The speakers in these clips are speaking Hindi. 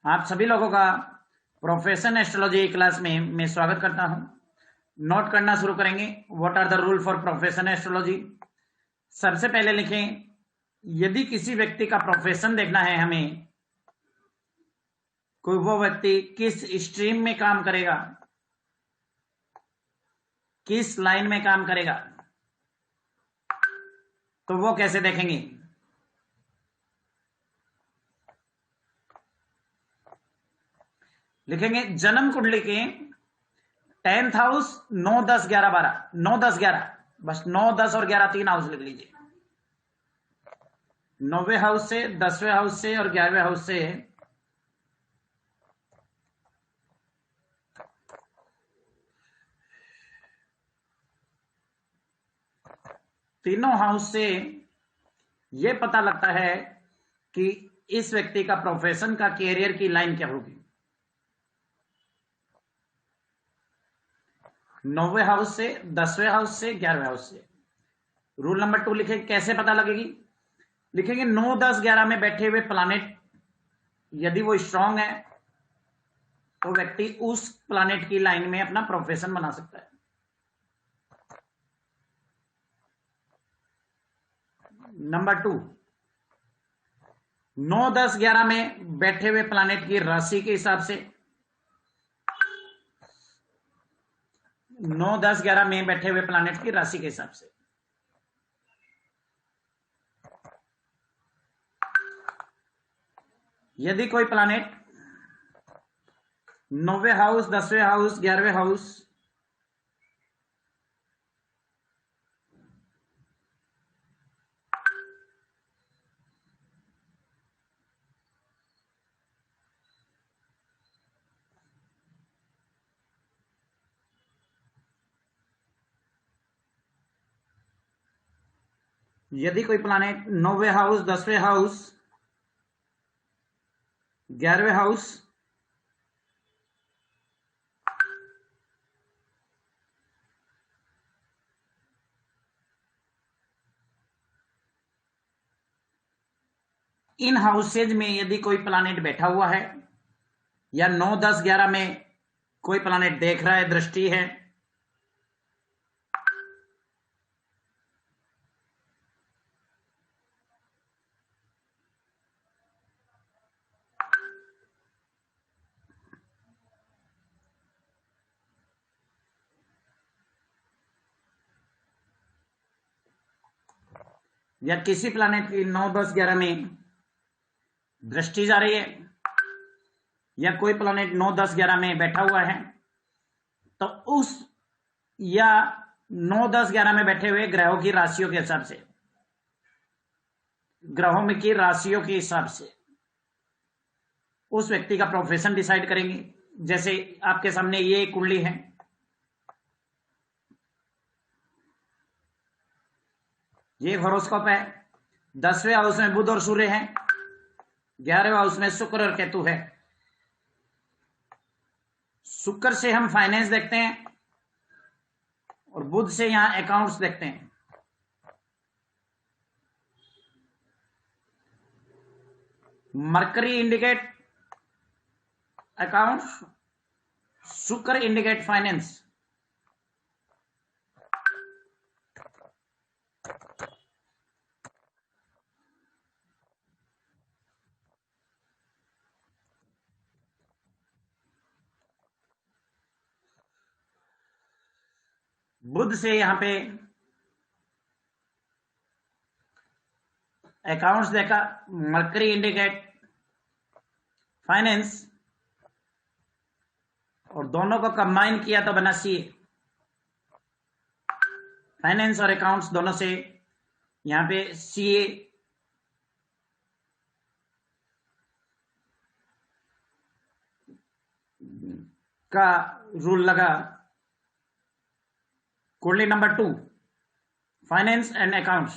आप सभी लोगों का प्रोफेशन एस्ट्रोलॉजी क्लास में मैं स्वागत करता हूं। नोट करना शुरू करेंगे। What are the rule for profession astrology. सबसे पहले लिखें, यदि किसी व्यक्ति का प्रोफेशन देखना है हमें, कोई वो व्यक्ति किस स्ट्रीम में काम करेगा, किस लाइन में काम करेगा, तो वो कैसे देखेंगे। लिखेंगे जन्म कुंडली के 10th हाउस 9, 10, 11, 12, 9, 10, 11, बस 9, 10 और 11 तीन हाउस लिख लीजिए। 9वें हाउस से, 10वें हाउस से और 11वें हाउस से तीनों हाउस से यह पता लगता है कि इस व्यक्ति का प्रोफेशन का कैरियर की लाइन क्या होगी। 9वें हाउस से, 10वें हाउस से, 11वें हाउस से। रूल नंबर 2 लिखे, कैसे पता लगेगी। लिखेंगे 9, 10, 11 में बैठे हुए प्लानेट यदि वो स्ट्रांग है तो व्यक्ति उस प्लानेट की लाइन में अपना प्रोफेशन बना सकता है। नंबर 2, 9, 10, 11 में बैठे हुए प्लानेट की राशि के हिसाब से, 9, 10, 11 में बैठे हुए प्लानेट की राशि के हिसाब से। यदि कोई प्लानेट 9वें हाउस, 10वें हाउस, 11वें हाउस यदि कोई प्लानेट 9वें हाउस, 10वें हाउस, 11वें हाउस इन हाउसेज में यदि कोई प्लानेट बैठा हुआ है या 9, 10, 11 में कोई प्लानेट देख रहा है, दृष्टि है, या किसी प्लानेट की 9, 10, 11 में दृष्टि जा रही है या कोई प्लानेट 9, 10, 11 में बैठा हुआ है, तो उस या 9, 10, 11 में बैठे हुए ग्रहों की राशियों के हिसाब से, ग्रहों में की राशियों के हिसाब से उस व्यक्ति का प्रोफेशन डिसाइड करेंगे। जैसे आपके सामने ये कुंडली है, ये हॉरोस्कोप है। 10वें हाउस में बुध और सूर्य है, 11वें हाउस में शुक्र और केतु है। शुक्र से हम फाइनेंस देखते हैं और बुध से यहां अकाउंट्स देखते हैं। मरकरी इंडिकेट अकाउंट्स, शुक्र इंडिकेट फाइनेंस। बुध से यहां पे अकाउंट्स देखा, मरकरी इंडिकेट फाइनेंस, और दोनों को कंबाइन किया तो बना सी। फाइनेंस और अकाउंट्स दोनों से यहां पे सीए का रूल लगा। कुंडली नंबर 2, फाइनेंस एंड अकाउंट्स।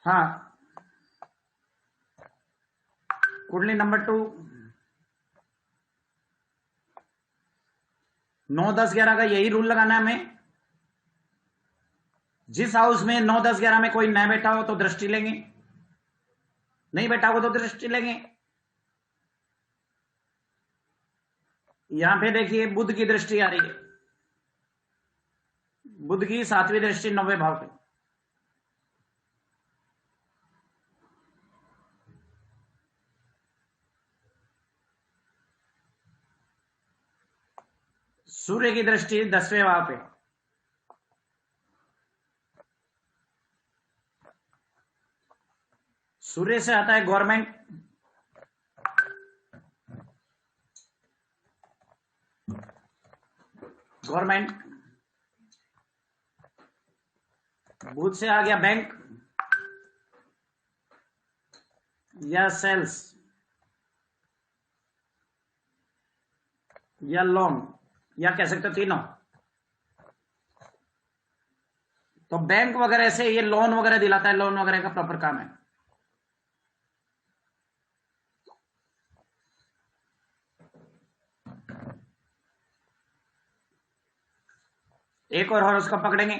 हाँ, कुंडली नंबर 2 9, 10, 11 का यही रूल लगाना है हमें। जिस हाउस में 9, 10, 11 में कोई न बैठा हो तो दृष्टि लेंगे, नहीं बैठा हो तो दृष्टि लेंगे। यहां पे देखिए बुध की दृष्टि आ रही है, बुध की 7वीं दृष्टि 9वें भाव पे। सूर्य की दृष्टि 10वें भाव पे। सूर्य से आता है गवर्नमेंट, गवर्नमेंट। बुध से आ गया बैंक या सेल्स या लोन, या कह सकते हो तीनों। तो बैंक वगैरह से ये लोन वगैरह दिलाता है, लोन वगैरह का प्रॉपर काम है। एक और हॉरोस्कोप पकड़ेंगे।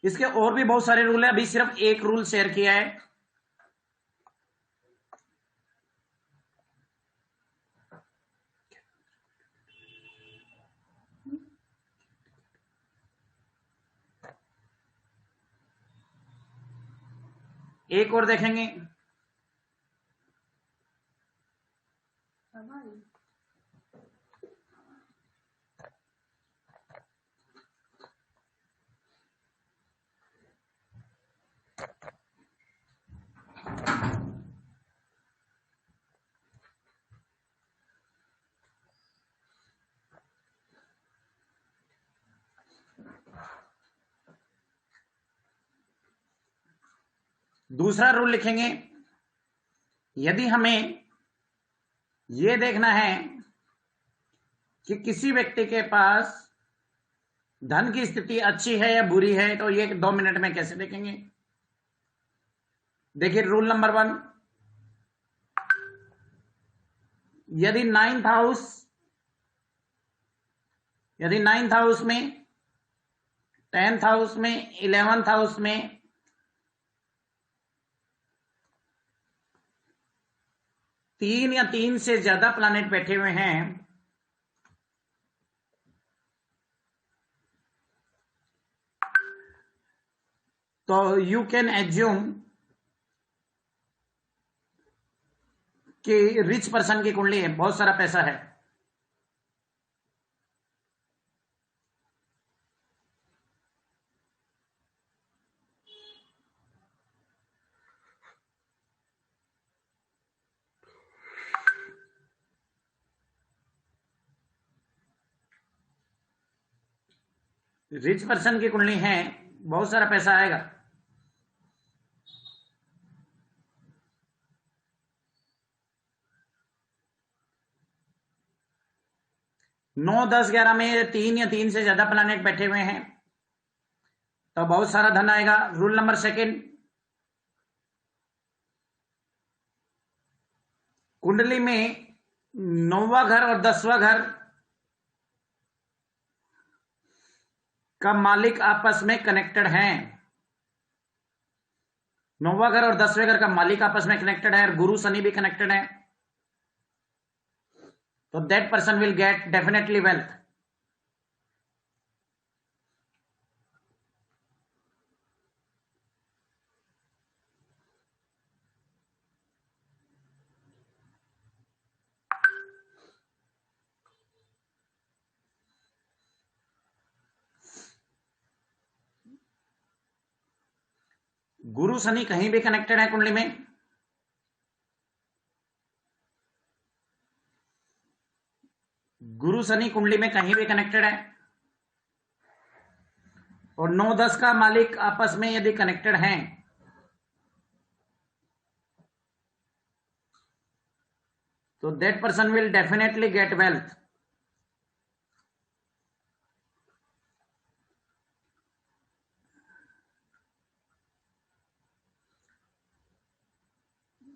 इसके और भी बहुत सारे रूल है, अभी सिर्फ एक रूल शेयर किया है। एक और देखेंगे। दूसरा रूल लिखेंगे, यदि हमें यह देखना है कि किसी व्यक्ति के पास धन की स्थिति अच्छी है या बुरी है, तो ये 2 मिनट में कैसे देखेंगे। देखिए रूल नंबर 1, यदि 9th हाउस में, 10th हाउस में, 11th हाउस में तीन या तीन से ज्यादा प्लैनेट बैठे हुए हैं, तो यू कैन एज्यूम कि रिच पर्सन की कुंडली है, बहुत सारा पैसा है। रिच पर्सन की कुंडली है, बहुत सारा पैसा आएगा। नौ, 10, 11 में तीन या तीन से ज्यादा प्लैनेट बैठे हुए हैं तो बहुत सारा धन आएगा। रूल नंबर 2, कुंडली में 9वां घर और 10वां घर का मालिक आपस में कनेक्टेड हैं। 9वां घर और 10वें घर का मालिक आपस में कनेक्टेड है, और गुरु शनि भी कनेक्टेड है, तो that person will get definitely wealth. गुरु शनि कहीं भी कनेक्टेड है कुंडली में, गुरु शनि कुंडली में कहीं भी कनेक्टेड है, और 9, 10 का मालिक आपस में यदि कनेक्टेड हैं तो that person will definitely get wealth.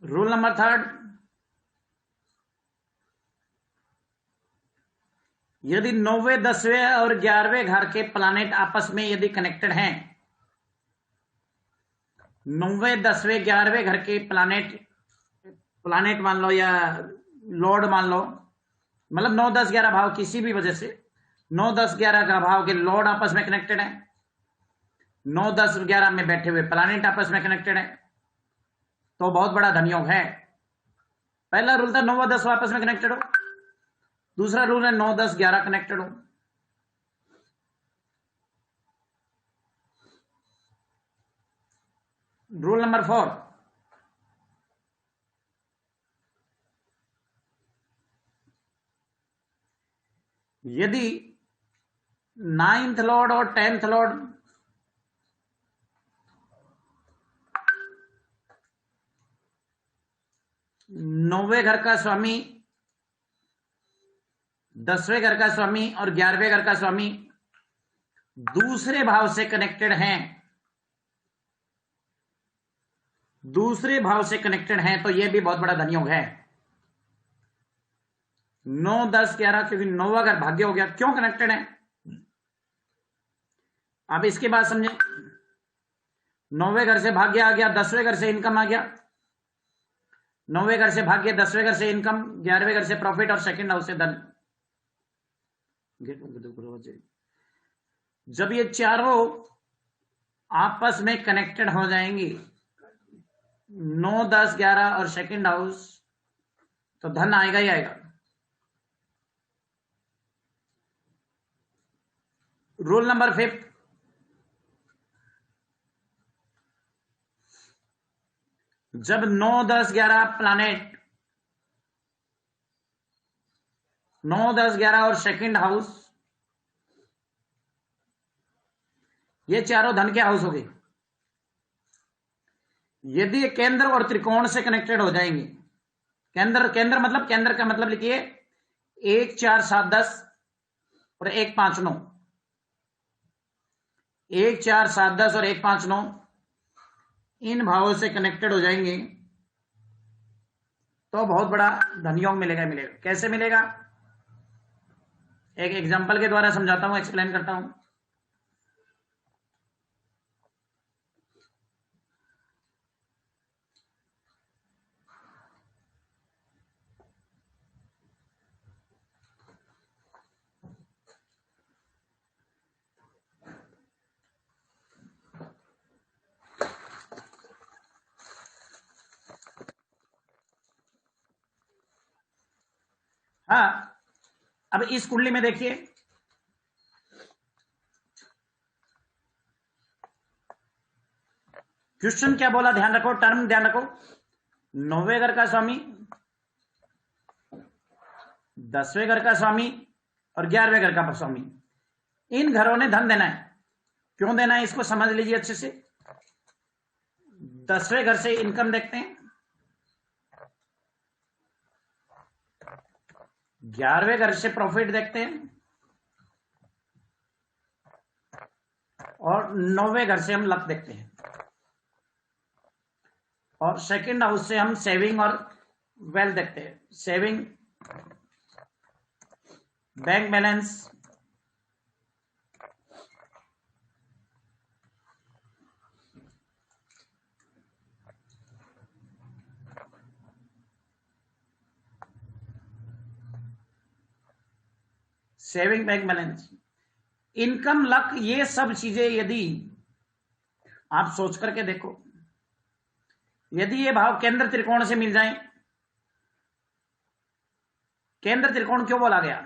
Rule number third, यदि 9वें 10वें और 11वें घर के प्लानेट आपस में यदि कनेक्टेड हैं, 9वें 10वें 11वें घर के प्लानेट मान लो या लॉर्ड मान लो, मतलब 9 10 11 भाव किसी भी वजह से 9 10 11 का भाव के लॉर्ड आपस में कनेक्टेड है, 9 10 11 में बैठे हुए प्लानेट आपस में कनेक्टेड है, तो बहुत बड़ा धनयोग है। पहला रूल था 9 व 10 आपस में कनेक्टेड हो, दूसरा रूल है 9 10 11 कनेक्टेड हो। रूल नंबर 4, यदि 9th लॉर्ड और 10th लॉर्ड नौवें घर का स्वामी, 10वें घर का स्वामी और 11वें घर का स्वामी दूसरे भाव से कनेक्टेड हैं, दूसरे भाव से कनेक्टेड हैं, तो यह भी बहुत बड़ा धनयोग है। 9 10 11 क्योंकि 9वां घर भाग्य हो गया, क्यों कनेक्टेड है अब इसके बाद समझे। 9वें घर से भाग्य आ गया, 10वें घर से इनकम आ गया, 9वें घर से भाग्य, 10वें घर से इनकम, 11वें घर से प्रॉफिट और सेकंड हाउस से धन। जब ये चारों आपस में कनेक्टेड हो जाएंगी, 9 10 11 और सेकंड हाउस, तो धन आएगा ही आएगा। रूल नंबर 5, जब 9 10 11 प्लानेट 9 10 11 और सेकंड हाउस, ये चारों धन के हाउस हो गए, यदि ये केंद्र और त्रिकोण से कनेक्टेड हो जाएंगे, केंद्र मतलब केंद्र का मतलब लिखिए 1 4 7 10 और 1 5 9, 1 4 7 10 और 1 5 9 इन भावों से कनेक्टेड हो जाएंगे, तो बहुत बड़ा धनयोग मिलेगा। कैसे मिलेगा, एक एग्जांपल के द्वारा समझाता हूं, एक्सप्लेन करता हूं। हाँ, अब इस कुंडली में देखिए, क्वेश्चन क्या बोला, ध्यान रखो, टर्म ध्यान रखो। 9वें घर का स्वामी, 10वें घर का स्वामी और 11वें घर का स्वामी, इन घरों ने धन देना है। क्यों देना है इसको समझ लीजिए अच्छे से। 10वें घर से इनकम देखते हैं, 11वें घर से प्रॉफिट देखते हैं और 9वें घर से हम लक देखते हैं, और सेकंड हाउस से हम सेविंग और वेल्थ देखते हैं। Saving, bank balance, saving, bank balance, income, luck, ये सब चीजें यदि आप सोच करके देखो, यदि ये भाव केंद्र त्रिकोण से मिल जाए। केंद्र त्रिकोण क्यों बोला गया,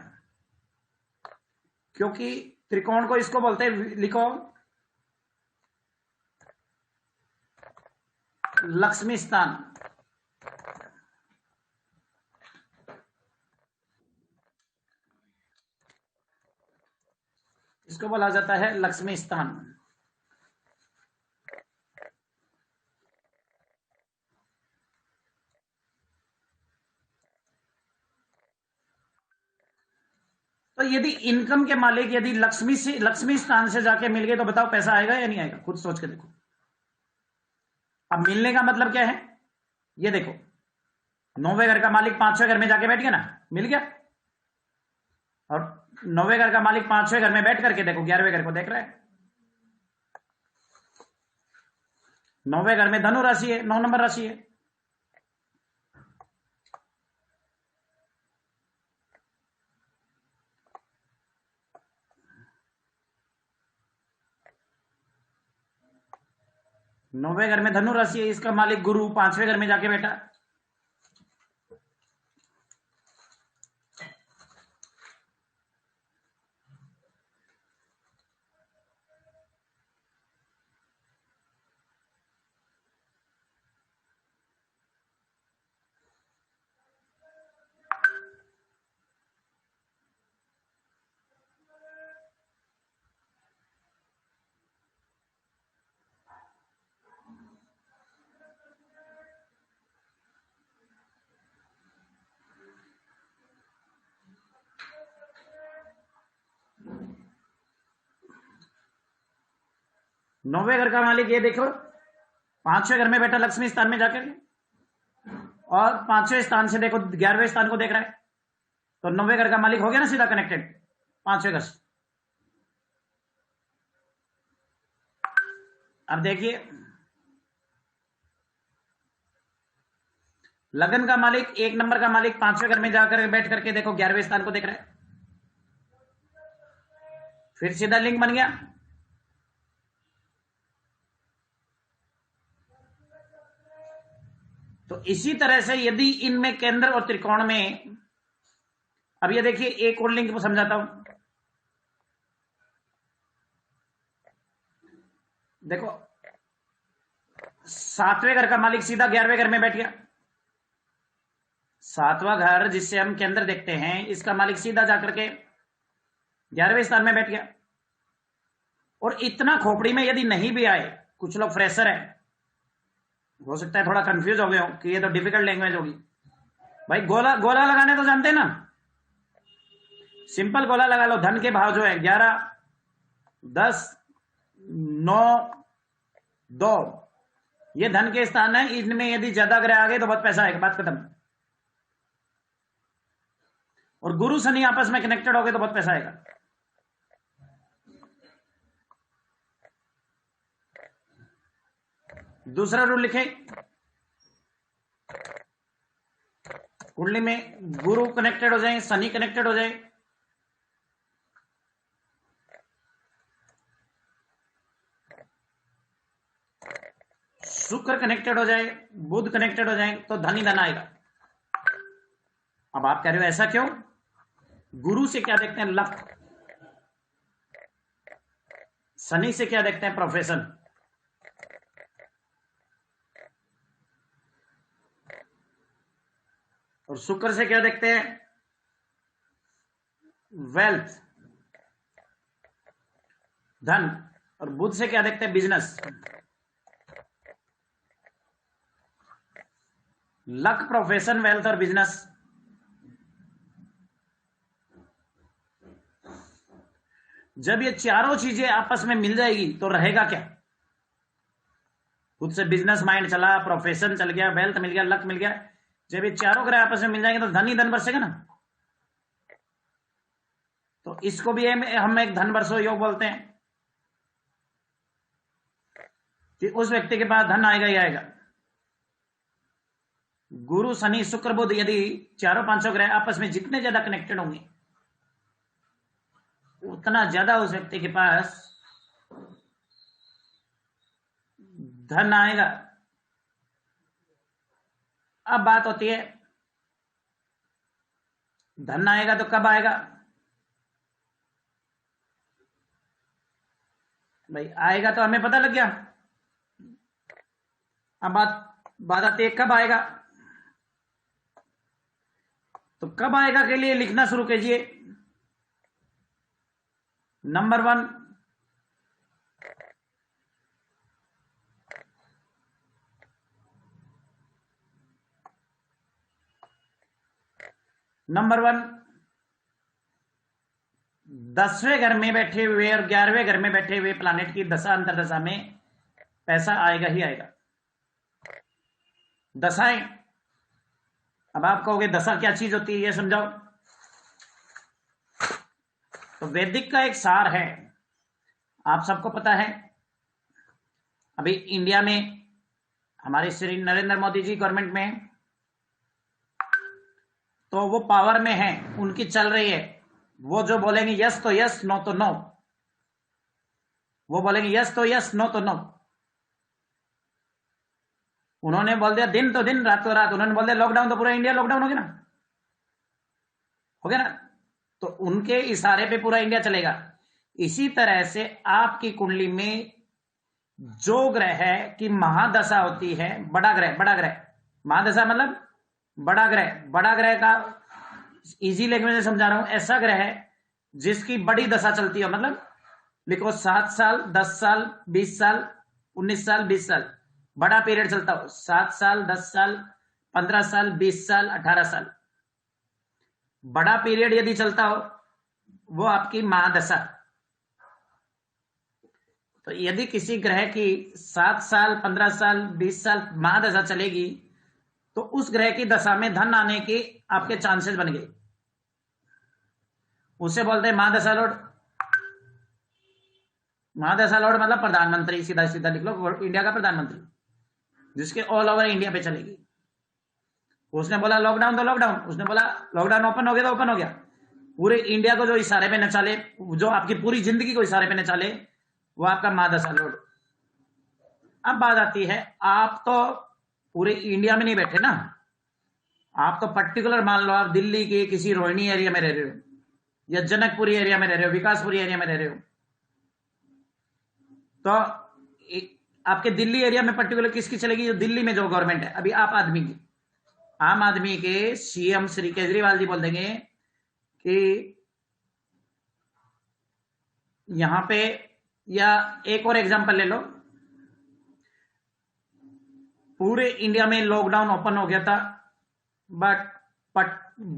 क्योंकि त्रिकोण को इसको बोलते हैं, लिखो, लक्ष्मी स्थान। इसको बोला जाता है लक्ष्मी स्थान। तो यदि इनकम के मालिक यदि लक्ष्मी स्थान से जाके मिल गए, तो बताओ पैसा आएगा या नहीं आएगा, खुद सोच के देखो। अब मिलने का मतलब क्या है, ये देखो, 9वें घर का मालिक 5वें घर में जाके बैठ गया ना, मिल गया। और 9वें घर का मालिक 5वें घर में बैठ करके देखो 11वें घर को देख रहा है। 9वें घर में धनु राशि है, 9 नंबर राशि है। नौवें घर में धनु राशि है, इसका मालिक गुरु 5वें घर में जाके बैठा। नौवें घर का मालिक ये देखो 5वें घर में बैठा लक्ष्मी स्थान में जाकर, और 5वें स्थान से देखो 11वें स्थान को देख रहा है। तो 9वें घर का मालिक हो गया ना सीधा कनेक्टेड 5वें घर से। अब देखिए लगन का मालिक 1 नंबर का मालिक 5वें घर में जाकर बैठ करके देखो 11वें स्थान को देख रहा है। फिर सीधा लिंक बन गया। तो इसी तरह से यदि इनमें केंद्र और त्रिकोण में, अब ये देखिए एक और लिंक को समझाता हूं। देखो 7वें घर का मालिक सीधा 11वें घर में बैठ गया। 7वां घर जिससे हम केंद्र देखते हैं, इसका मालिक सीधा जाकर के 11वें स्थान में बैठ गया। और इतना खोपड़ी में यदि नहीं भी आए, कुछ लोग फ्रेशर है, हो सकता है थोड़ा कंफ्यूज हो गए हो कि ये तो डिफिकल्ट लैंग्वेज होगी। भाई गोला गोला लगाने तो जानते हैं ना, सिंपल गोला लगा लो। धन के भाव जो है 11, 10, 9, 2, ये धन के स्थान है। इनमें यदि ज्यादा ग्रह आ गए तो बहुत पैसा आएगा, बात खत्म। और गुरु शनि आपस में कनेक्टेड हो गए तो बहुत पैसा आएगा। दूसरा रूल लिखे, कुंडली में गुरु कनेक्टेड हो जाए, शनि कनेक्टेड हो जाए, शुक्र कनेक्टेड हो जाए, बुध कनेक्टेड हो जाए, तो धन ही धन आएगा। अब आप कह रहे हो ऐसा क्यों? गुरु से क्या देखते हैं? लक। शनि से क्या देखते हैं? प्रोफेशन। और शुक्र से क्या देखते हैं? वेल्थ, धन। और बुध से क्या देखते हैं? बिजनेस। लक, प्रोफेशन, वेल्थ और बिजनेस। जब ये चारों चीजें आपस में मिल जाएगी तो रहेगा क्या? खुद से बिजनेस माइंड चला, प्रोफेशन चल गया, वेल्थ मिल गया, लक मिल गया। जब ये चारों ग्रह आपस में मिल जाएंगे तो धन ही धन बरसेगा ना। तो इसको भी हम एक धन बरसो योग बोलते हैं कि उस व्यक्ति के पास धन आएगा ही आएगा। गुरु, शनि, शुक्र, बुध, यदि चारों पांचों ग्रह आपस में जितने ज्यादा कनेक्टेड होंगे उतना ज्यादा उस व्यक्ति के पास धन आएगा। अब बात होती है धन आएगा तो कब आएगा? भाई आएगा तो हमें पता लग गया। अब बात आती है कब आएगा। तो कब आएगा के लिए लिखना शुरू कीजिए। नंबर 1, नंबर 1, 10वें घर में बैठे हुए और 11वें घर में बैठे हुए प्लैनेट की दशा अंतरदशा में पैसा आएगा ही आएगा। दशाएं अब आप कहोगे दशा क्या चीज होती है, ये समझाओ। तो वैदिक का एक सार है, आप सबको पता है। अभी इंडिया में हमारे श्री नरेंद्र मोदी जी गवर्नमेंट में, तो वो पावर में है, उनकी चल रही है। वो जो बोलेंगे यस तो यस, नो तो नो। वो बोलेंगे यस तो यस, नो तो नो। उन्होंने बोल दिया दिन तो दिन, रात तो रात। उन्होंने बोल दिया लॉकडाउन, तो पूरा इंडिया लॉकडाउन हो गया ना, हो गया ना। तो उनके इशारे पे पूरा इंडिया चलेगा। इसी तरह से आपकी कुंडली में जो ग्रह की महादशा होती है, बड़ा ग्रह, बड़ा ग्रह, महादशा मतलब बड़ा ग्रह, बड़ा ग्रह का इजी लैंग्वेज में समझा रहा हूं। ऐसा ग्रह है जिसकी बड़ी दशा चलती है, मतलब लिखो 7 साल, 10 साल, 20 साल, 19 साल, 20 साल, बड़ा पीरियड चलता हो। 7 साल, 10 साल, 15 साल, 20 साल, 18 साल, बड़ा पीरियड यदि चलता हो, वो आपकी महादशा। तो यदि किसी ग्रह की 7 साल, 15 साल, 20 साल महादशा चलेगी, तो उस ग्रह की दशा में धन आने के आपके चांसेस बन गए। उसे बोलते हैं महादशा लॉर्ड। महादशा लॉर्ड मतलब प्रधानमंत्री, सीधा सीधा लिख लो, इंडिया का प्रधानमंत्री, जिसके ऑल ओवर इंडिया पे चलेगी। उसने बोला लॉकडाउन तो लॉकडाउन, उसने बोला लॉकडाउन ओपन हो गया तो ओपन हो गया। पूरे इंडिया को जो इशारे पे नचाले, जो आपकी पूरी जिंदगी को इशारे पे नचाले, वो आपका महादशा लॉर्ड। अब बात आती है, आप तो पूरे इंडिया में नहीं बैठे ना, आप तो पर्टिकुलर मान लो आप दिल्ली के किसी रोहिणी एरिया में रह रहे हो, या जनकपुरी एरिया में रह रहे हो, विकासपुरी एरिया में रह रहे हो। तो आपके दिल्ली एरिया में पर्टिकुलर किसकी चलेगी? जो दिल्ली में जो गवर्नमेंट है, अभी आप आदमी की, आम आदमी के सीएम श्री केजरीवाल जी बोल देंगे कि यहां पे, या एक और एग्जांपल ले लो, पूरे इंडिया में लॉकडाउन ओपन हो गया था, बट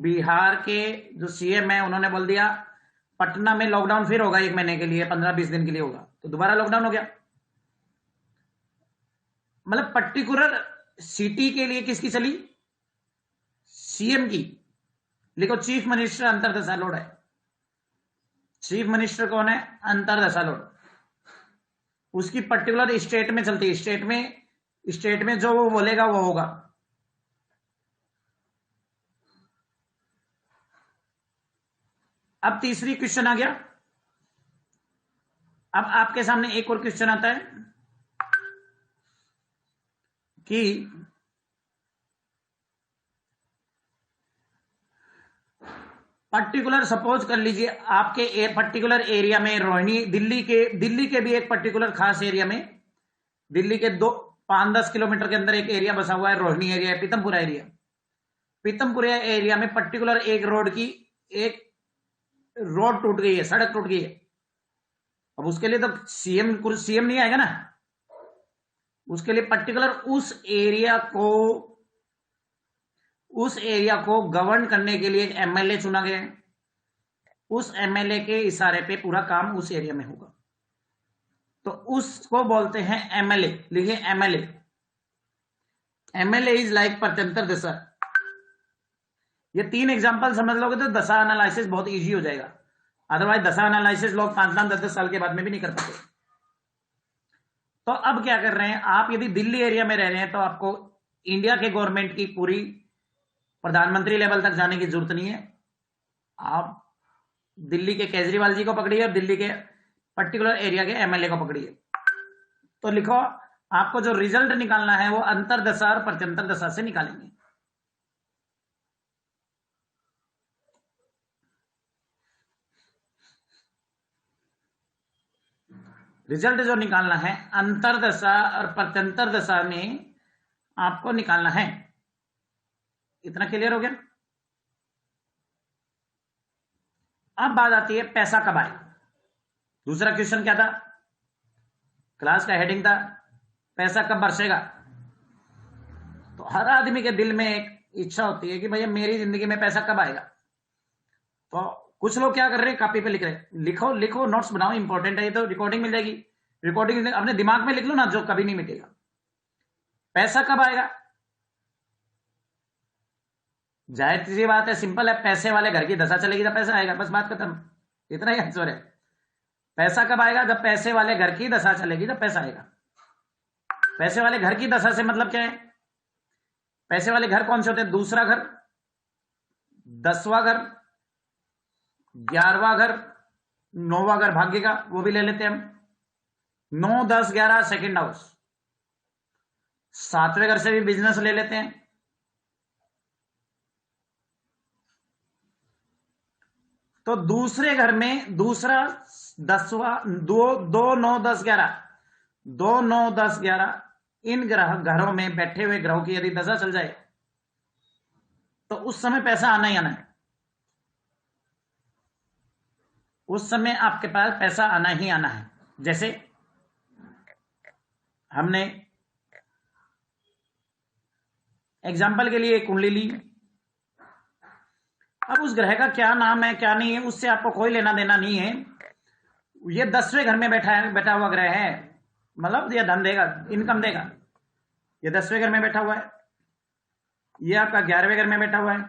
बिहार के जो सीएम है उन्होंने बोल दिया पटना में लॉकडाउन फिर होगा 1 महीने के लिए, 15-20 दिन के लिए होगा, तो दोबारा लॉकडाउन हो गया। मतलब पर्टिकुलर सिटी के लिए किसकी चली? सीएम की। लिखो चीफ मिनिस्टर अंतरदशा लॉर्ड है। चीफ मिनिस्टर कौन है? अंतरदशा लॉर्ड। उसकी पर्टिकुलर स्टेट में चलती है, स्टेट में जो वो बोलेगा वो होगा। अब तीसरी क्वेश्चन आ गया। अब आपके सामने एक और क्वेश्चन आता है कि पर्टिकुलर, सपोज कर लीजिए आपके पर्टिकुलर एरिया में रोहिणी, दिल्ली के भी एक पर्टिकुलर खास एरिया में, दिल्ली के 5-10 किलोमीटर के अंदर एक एरिया बसा हुआ है, Rohini area, Pitampura area. Pitampura area में पर्टिकुलर एक रोड टूट गई है, सड़क टूट गई है। अब उसके लिए तो सीएम नहीं आएगा ना, उसके लिए पर्टिकुलर उस एरिया को गवर्न करने के लिए एक एमएलए चुना गया है। उस एमएलए के इशारे पे पूरा काम उस एरिया में होगा, तो उसको बोलते हैं एमएलए। लिखिए एमएलए। एमएलए इज लाइक प्रत्यंतर दशा। ये 3 एग्जांपल समझ लोगे तो दशा एनालिसिस बहुत इजी हो जाएगा। अदरवाइज दशा एनालिसिस लोग 5-5, 10-10 साल के बाद में भी नहीं कर पाते। तो अब क्या कर रहे हैं आप? यदि दिल्ली एरिया में रह रहे हैं तो आपको इंडिया के गवर्नमेंट की पूरी प्रधानमंत्री लेवल तक जाने की जरूरत नहीं है। आप दिल्ली के केजरीवाल जी को पकड़िए और दिल्ली के पर्टिकुलर एरिया के एमएलए को पकड़िए। तो लिखो, आपको जो रिजल्ट निकालना है वो अंतरदशा और प्रत्यंतर दशा से निकालेंगे। रिजल्ट जो निकालना है अंतरदशा और प्रत्यंतर दशा में आपको निकालना है। इतना क्लियर हो गया? अब बात आती है पैसा कब आए। दूसरा क्वेश्चन क्या था? क्लास का हेडिंग था पैसा कब बरसेगा। तो हर आदमी के दिल में एक इच्छा होती है कि भैया मेरी जिंदगी में पैसा कब आएगा। तो कुछ लोग क्या कर रहे हैं, कॉपी पे लिख रहे हैं। लिखो लिखो, नोट्स बनाओ, इंपॉर्टेंट है ये। तो रिकॉर्डिंग मिल जाएगी, रिकॉर्डिंग अपने दिमाग में लिख लो ना, जो कभी नहीं मिटेगा। पैसा कब आएगा? जाहिर सी बात है, सिंपल है, पैसे वाले घर की दशा चलेगी तो पैसा आएगा, बस बात खत्म। इतना ही आंसर है। पैसा कब आएगा? जब पैसे वाले घर की दशा चलेगी तब पैसा आएगा। पैसे वाले घर की दशा से मतलब क्या है? पैसे वाले घर कौन से होते हैं? दूसरा घर, 10वां घर, 11वां घर, 9वां घर भाग्य का, वो भी ले लेते हैं हम। 9, 10, 11 सेकंड हाउस। 7वें घर से भी बिजनेस ले लेते हैं। तो दूसरे घर में दूसरा 10वां, 2, 2, 9, 10, 11, 2, 9, 10, 11 इन घरों में बैठे हुए ग्रहों की यदि दशा चल जाए तो उस समय पैसा आना ही आना है। उस समय आपके पास पैसा आना ही आना है। जैसे हमने एग्जाम्पल के लिए कुंडली ली, अब उस ग्रह का क्या नाम है क्या नहीं है उससे आपको कोई लेना देना नहीं है। ये 10वें घर में बैठा हुआ ग्रह है, मतलब ये धन देगा, इनकम देगा। ये 10वें घर में बैठा हुआ है, ये आपका 11वें घर में बैठा हुआ है,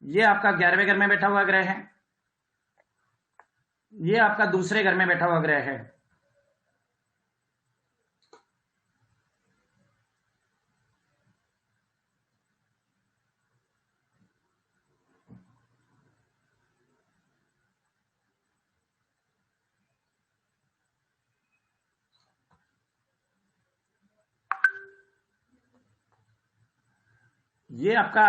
ये आपका 11वें घर में बैठा हुआ ग्रह है, ये आपका दूसरे घर में बैठा हुआ ग्रह है। ये आपका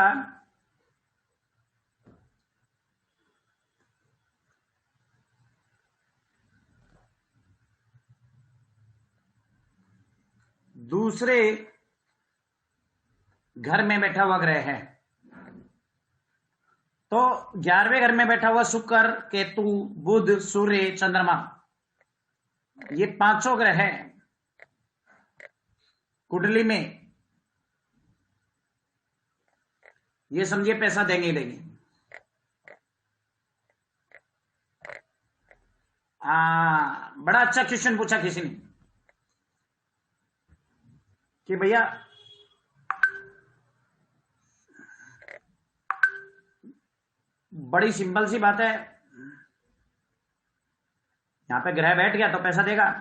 दूसरे घर में बैठा हुआ ग्रह है। तो 11वें घर में बैठा हुआ शुक्र, केतु, बुध, सूर्य, चंद्रमा, ये पांचों ग्रह है कुंडली में। ये समझिए पैसा देंगे ही देंगे। बड़ा अच्छा क्वेश्चन पूछा किसी ने कि भैया बड़ी सिंपल सी बात है, यहां पे ग्रह बैठ गया तो पैसा देगा,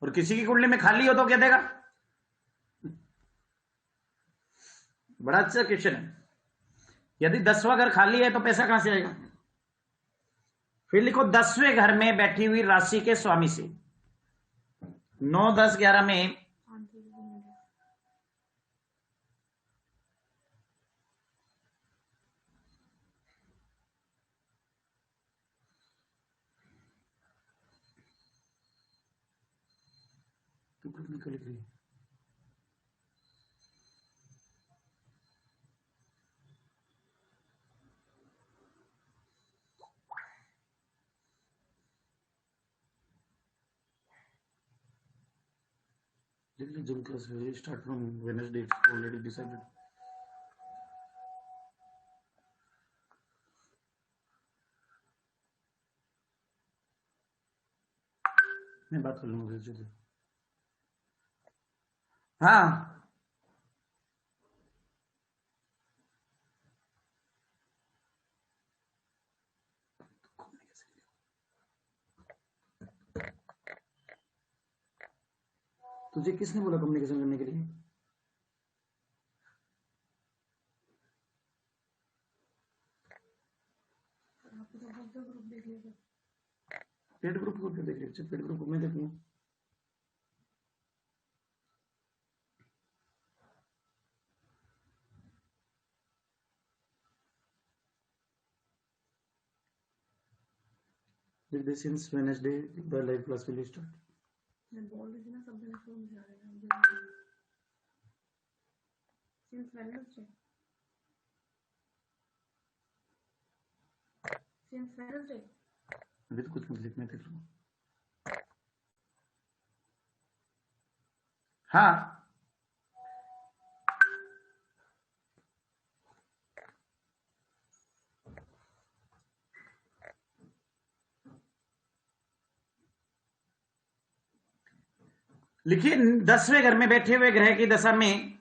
और किसी की कुंडली में खाली हो तो क्या देगा? बड़ा अच्छा क्वेश्चन है। यदि 10वां घर खाली है तो पैसा कहां से आएगा? फिर लिखो 10वें घर में बैठी हुई राशि के स्वामी से। 9, 10, 11 में निकल गई। June class will start from Wednesday. It's already decided. मैं बात कर लूंगा चलिए। हाँ, तुझे किसने बोला कम्युनिकेशन करने के लिए? पेड ग्रुप को क्यों देख रहे हो? पेड ग्रुप को मैं देखूंगा। Since Wednesday the live class will start. मैं बोल रही थी ना, सब जने फोन जा रहे हैं। Since Wednesday. Since Wednesday. अभी तो कुछ मत लिख, मैं देख लूंगा। हाँ, लिखिए 10वें घर में बैठे हुए ग्रह की दशा में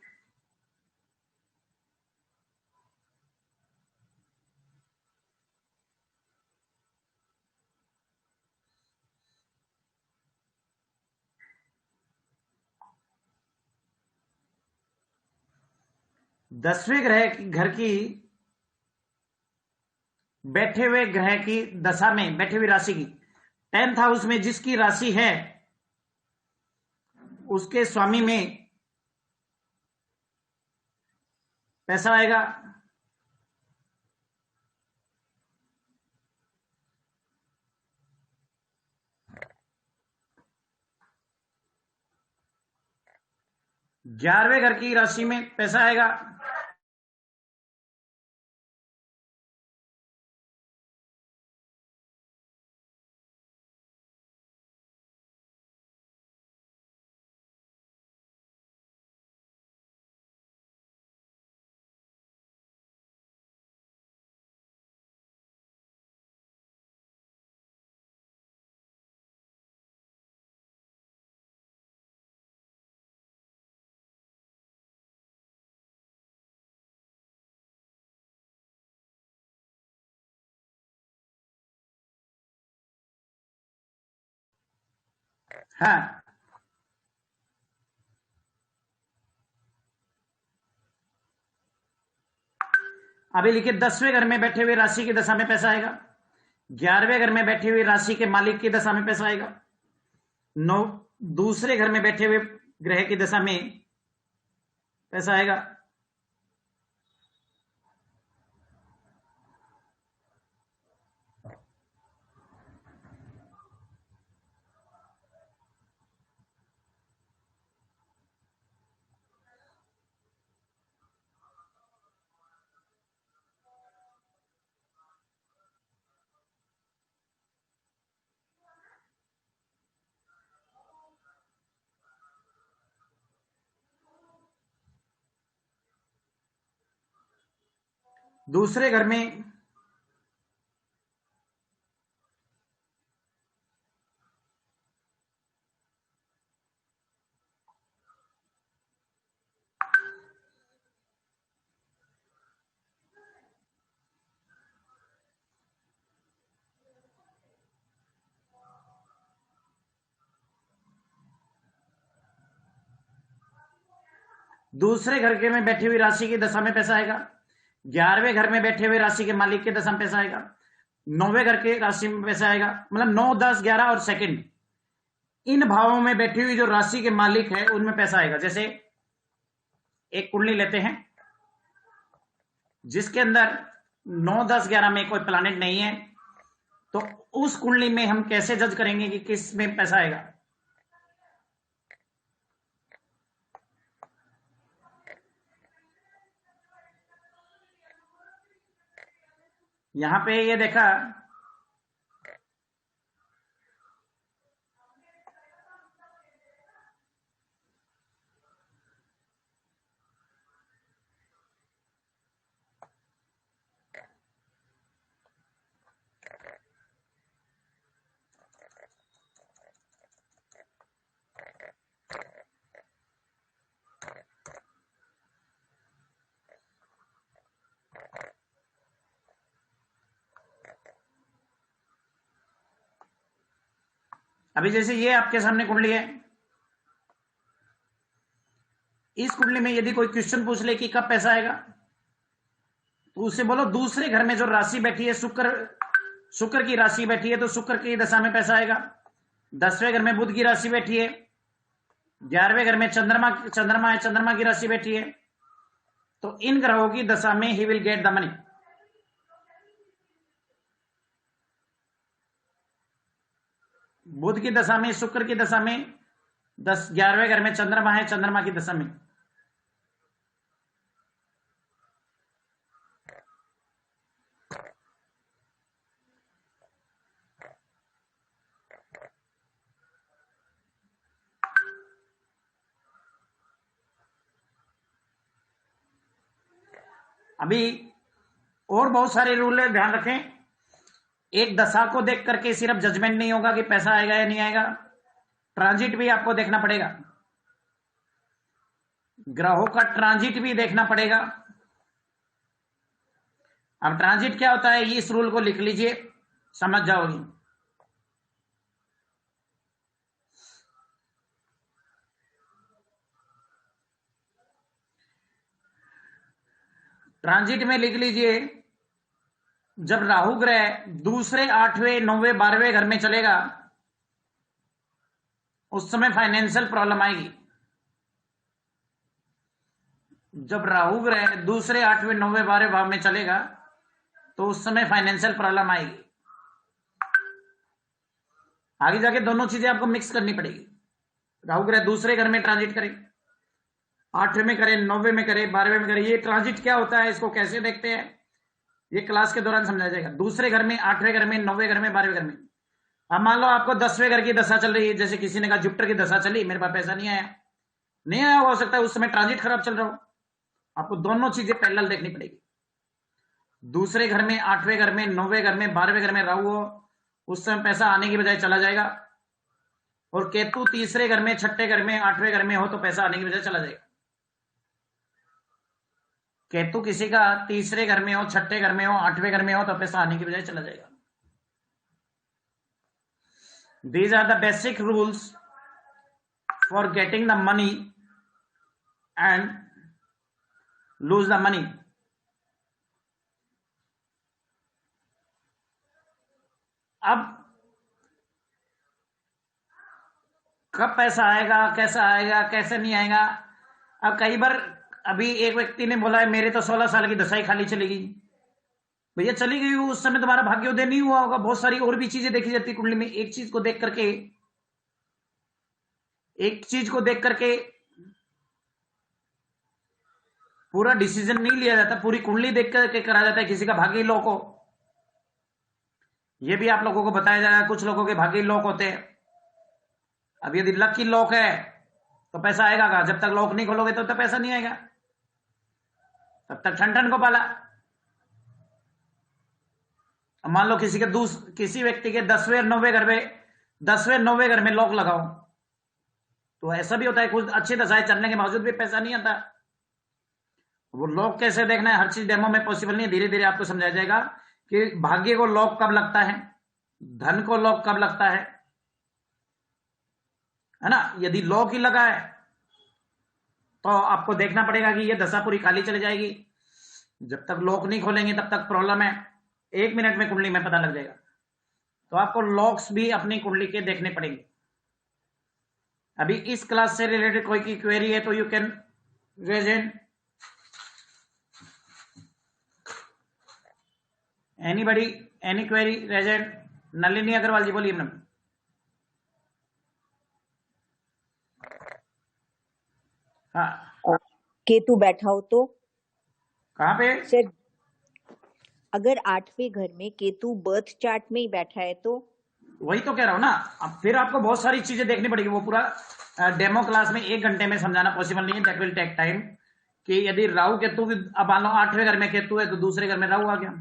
10वें ग्रह की घर की बैठे हुए ग्रह की दशा में, बैठे हुई राशि की 10th हाउस में जिसकी राशि है उसके स्वामी में पैसा आएगा। ग्यारहवें घर की राशि में पैसा आएगा। हाँ, अभी लिखिए 10वें घर में बैठे हुए राशि की दशा में पैसा आएगा। 11वें घर में बैठे हुए राशि के मालिक की दशा में पैसा आएगा। नौ दूसरे घर में बैठे हुए ग्रह की दशा में पैसा आएगा। दूसरे घर में दूसरे घर के में बैठी हुई राशि की दशा में पैसा आएगा। 11वें घर में बैठे हुए राशि के मालिक की दशा में पैसा आएगा। 9वें घर के राशि में पैसा आएगा, मतलब 9, 10, 11 और सेकंड, इन भावों में बैठी हुई जो राशि के मालिक है उनमें पैसा आएगा। जैसे एक कुंडली लेते हैं जिसके अंदर 9, 10, 11 में कोई प्लैनेट नहीं है, तो उस कुंडली में हम कैसे जज करेंगे कि किस में पैसा आएगा। यहां पे ये देखा, अभी जैसे ये आपके सामने कुंडली है, इस कुंडली में यदि कोई क्वेश्चन पूछ ले कि कब पैसा आएगा, तो उसे बोलो दूसरे घर में जो राशि बैठी है, शुक्र की राशि बैठी है, तो शुक्र की दशा में पैसा आएगा। 10वें घर में बुध की राशि बैठी है। 11वें घर में चंद्रमा है, चंद्रमा की राशि बैठी है। तो इन ग्रहों की दशा में he will get the money. Budh की दशा में, शुक्र की दशा में, 11वें घर में चंद्रमा है, चंद्रमा की दशा में। अभी और बहुत सारे रूल है, ध्यान रखें। एक दशा को देख करके सिर्फ जजमेंट नहीं होगा कि पैसा आएगा या नहीं आएगा, ट्रांजिट भी आपको देखना पड़ेगा, ग्रहों का ट्रांजिट भी देखना पड़ेगा। अब ट्रांजिट क्या होता है, इस रूल को लिख लीजिए, समझ जाओगी। ट्रांजिट में लिख लीजिए, जब राहु ग्रह दूसरे, 8वें, 9वें, 12वें घर में चलेगा, उस समय फाइनेंशियल प्रॉब्लम आएगी। जब राहु ग्रह दूसरे, 8वें, 9वें, 12वें भाव में चलेगा तो उस समय फाइनेंशियल प्रॉब्लम आएगी। आगे जाके दोनों चीजें आपको मिक्स करनी पड़ेगी। राहु ग्रह दूसरे घर में ट्रांजिट करे, 8वें में करे, 9वें में करे, 12वें में करे। ये ट्रांजिट क्या होता है, इसको कैसे देखते हैं, ये क्लास के दौरान समझाया जाएगा। दूसरे घर में, 8वें घर में, 9वें घर में, 12वें घर में। अब मान लो आपको 10वें घर की दशा चल रही है, जैसे किसी ने कहा जुपिटर की दशा चली, मेरे पास पैसा नहीं आया, नहीं आया, हो सकता है उस समय ट्रांजिट खराब चल रहा हो। आपको दोनों चीजें पैरेलल देखनी पड़ेगी। दूसरे घर में, 8वें घर में, 9वें घर में, 12वें घर में राहु हो, उस समय पैसा आने की बजाय चला जाएगा। और केतु तीसरे घर में, 6ठे घर में, 8वें घर में हो तो पैसा आने की बजाय चला जाएगा। केतु किसी का तीसरे घर में हो, 6ठे घर में हो, 8वें घर में हो तो पैसा आने की बजाय चला जाएगा। These are the basic rules for getting the money and lose the money. अब कब पैसा आएगा, कैसा आएगा, कैसे नहीं आएगा। अब कई बार, अभी एक व्यक्ति ने बोला है मेरे तो 16 साल की दशाई खाली चलेगी। भैया चली गई, उस समय तुम्हारा भाग्योदय नहीं हुआ होगा। बहुत सारी और भी चीजें देखी जाती कुंडली में। एक चीज को देख करके पूरा डिसीजन नहीं लिया जाता, पूरी कुंडली देख करके करा जाता है। किसी का भाग्य लोक हो, यह भी आप लोगों को बताया जाएगा। कुछ लोगों के भाग्य लोक होते हैं। अब यदि लकी लोक है तो पैसा आएगा का, जब तक लोक नहीं खोलोगे तब तक पैसा नहीं आएगा, तब तक ठन को पाला। मान लो किसी व्यक्ति के 10वें, 9वें घर में लॉक लगाओ, तो ऐसा भी होता है कुछ अच्छी दशाएं चलने के बावजूद भी पैसा नहीं आता। वो लॉक कैसे देखना है, हर चीज डेमो में पॉसिबल नहीं है। धीरे धीरे आपको समझाया जाएगा कि भाग्य को लॉक कब लगता है, धन को लॉक कब लगता है ना। यदि लॉक ही लगा है तो आपको देखना पड़ेगा कि ये दशा पूरी खाली चली जाएगी। जब तक लॉक नहीं खोलेंगे तब तक प्रॉब्लम है। 1 मिनट में कुंडली में पता लग जाएगा। तो आपको लॉक्स भी अपनी कुंडली के देखने पड़ेंगे। अभी इस क्लास से रिलेटेड कोई की क्वेरी है तो you can raise in. Anybody, any query, raise in. Nalini Agarwal ji बोलिए मैडम। हाँ, केतु बैठा हो तो कहाँ पे सर? अगर 8वें घर में केतु बर्थ चार्ट में ही बैठा है तो वही तो कह रहा हूं ना। अब फिर आपको बहुत सारी चीजें देखनी पड़ेगी। वो पूरा डेमो क्लास में 1 घंटे में समझाना पॉसिबल नहीं है। That will take time. कि यदि राहु केतु, अब मान लो 8वें घर में केतु है तो दूसरे घर में राहु आ गया,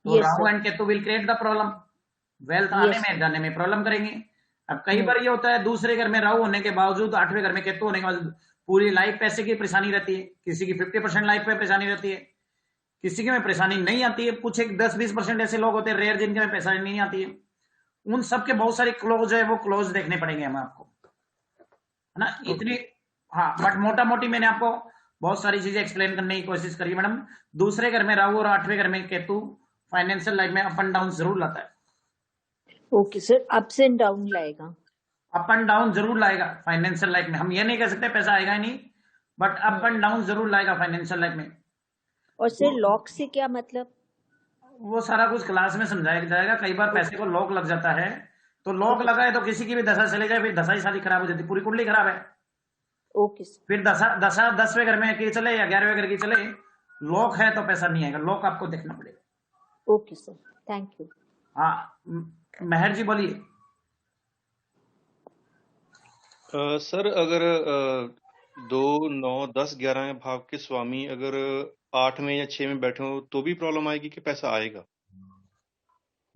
तो Rahu and Ketu will create the problem. Wealth आने में जाने में प्रॉब्लम करेंगे। अब कई बार ये होता है दूसरे घर में राहु होने के बावजूद, 8वें घर में केतु होने के बावजूद पूरी लाइफ पैसे की परेशानी रहती है। किसी की 50% लाइफ में परेशानी रहती है, किसी के में परेशानी नहीं आती है। कुछ एक 10-20% ऐसे लोग होते हैं रेयर जिनके में परेशानी नहीं आती है। उन सबके बहुत सारे क्लोज है, वो क्लोज देखने पड़ेंगे हमें आपको, है ना। इतनी हाँ, बट मोटा मोटी मैंने आपको बहुत सारी चीजें एक्सप्लेन करने की कोशिश करी मैडम। दूसरे घर में राहु और 8वें घर में केतु फाइनेंशियल लाइफ में अप एंड डाउन जरूर लाता है। Okay sir, ups and down लाएगा, अप एंड डाउन जरूर लाएगा फाइनेंशियल लाइफ में। हम ये नहीं कह सकते पैसा आएगा ही नहीं, बट अप एंड डाउन जरूर लाएगा फाइनेंशियल लाइफ में। और सर लॉक से क्या मतलब? वो सारा कुछ क्लास में समझाया जाएगा। कई बार पैसे को लॉक लग जाता है, तो लॉक लगा है तो किसी की भी दशा चले जाए, फिर दशा ही सारी खराब हो जाती है, पूरी कुंडली खराब है। Okay sir. फिर दशा 10वें घर में की चले या 11वें घर की चले, लॉक है तो पैसा नहीं आएगा। लॉक आपको देखना पड़ेगा। Okay sir, thank you. हाँ, मेहर जी बोलिए। सर अगर 2, 9, 10, 11 भाव के स्वामी अगर 8 में या 6 में बैठे हो तो भी प्रॉब्लम आएगी कि पैसा आएगा?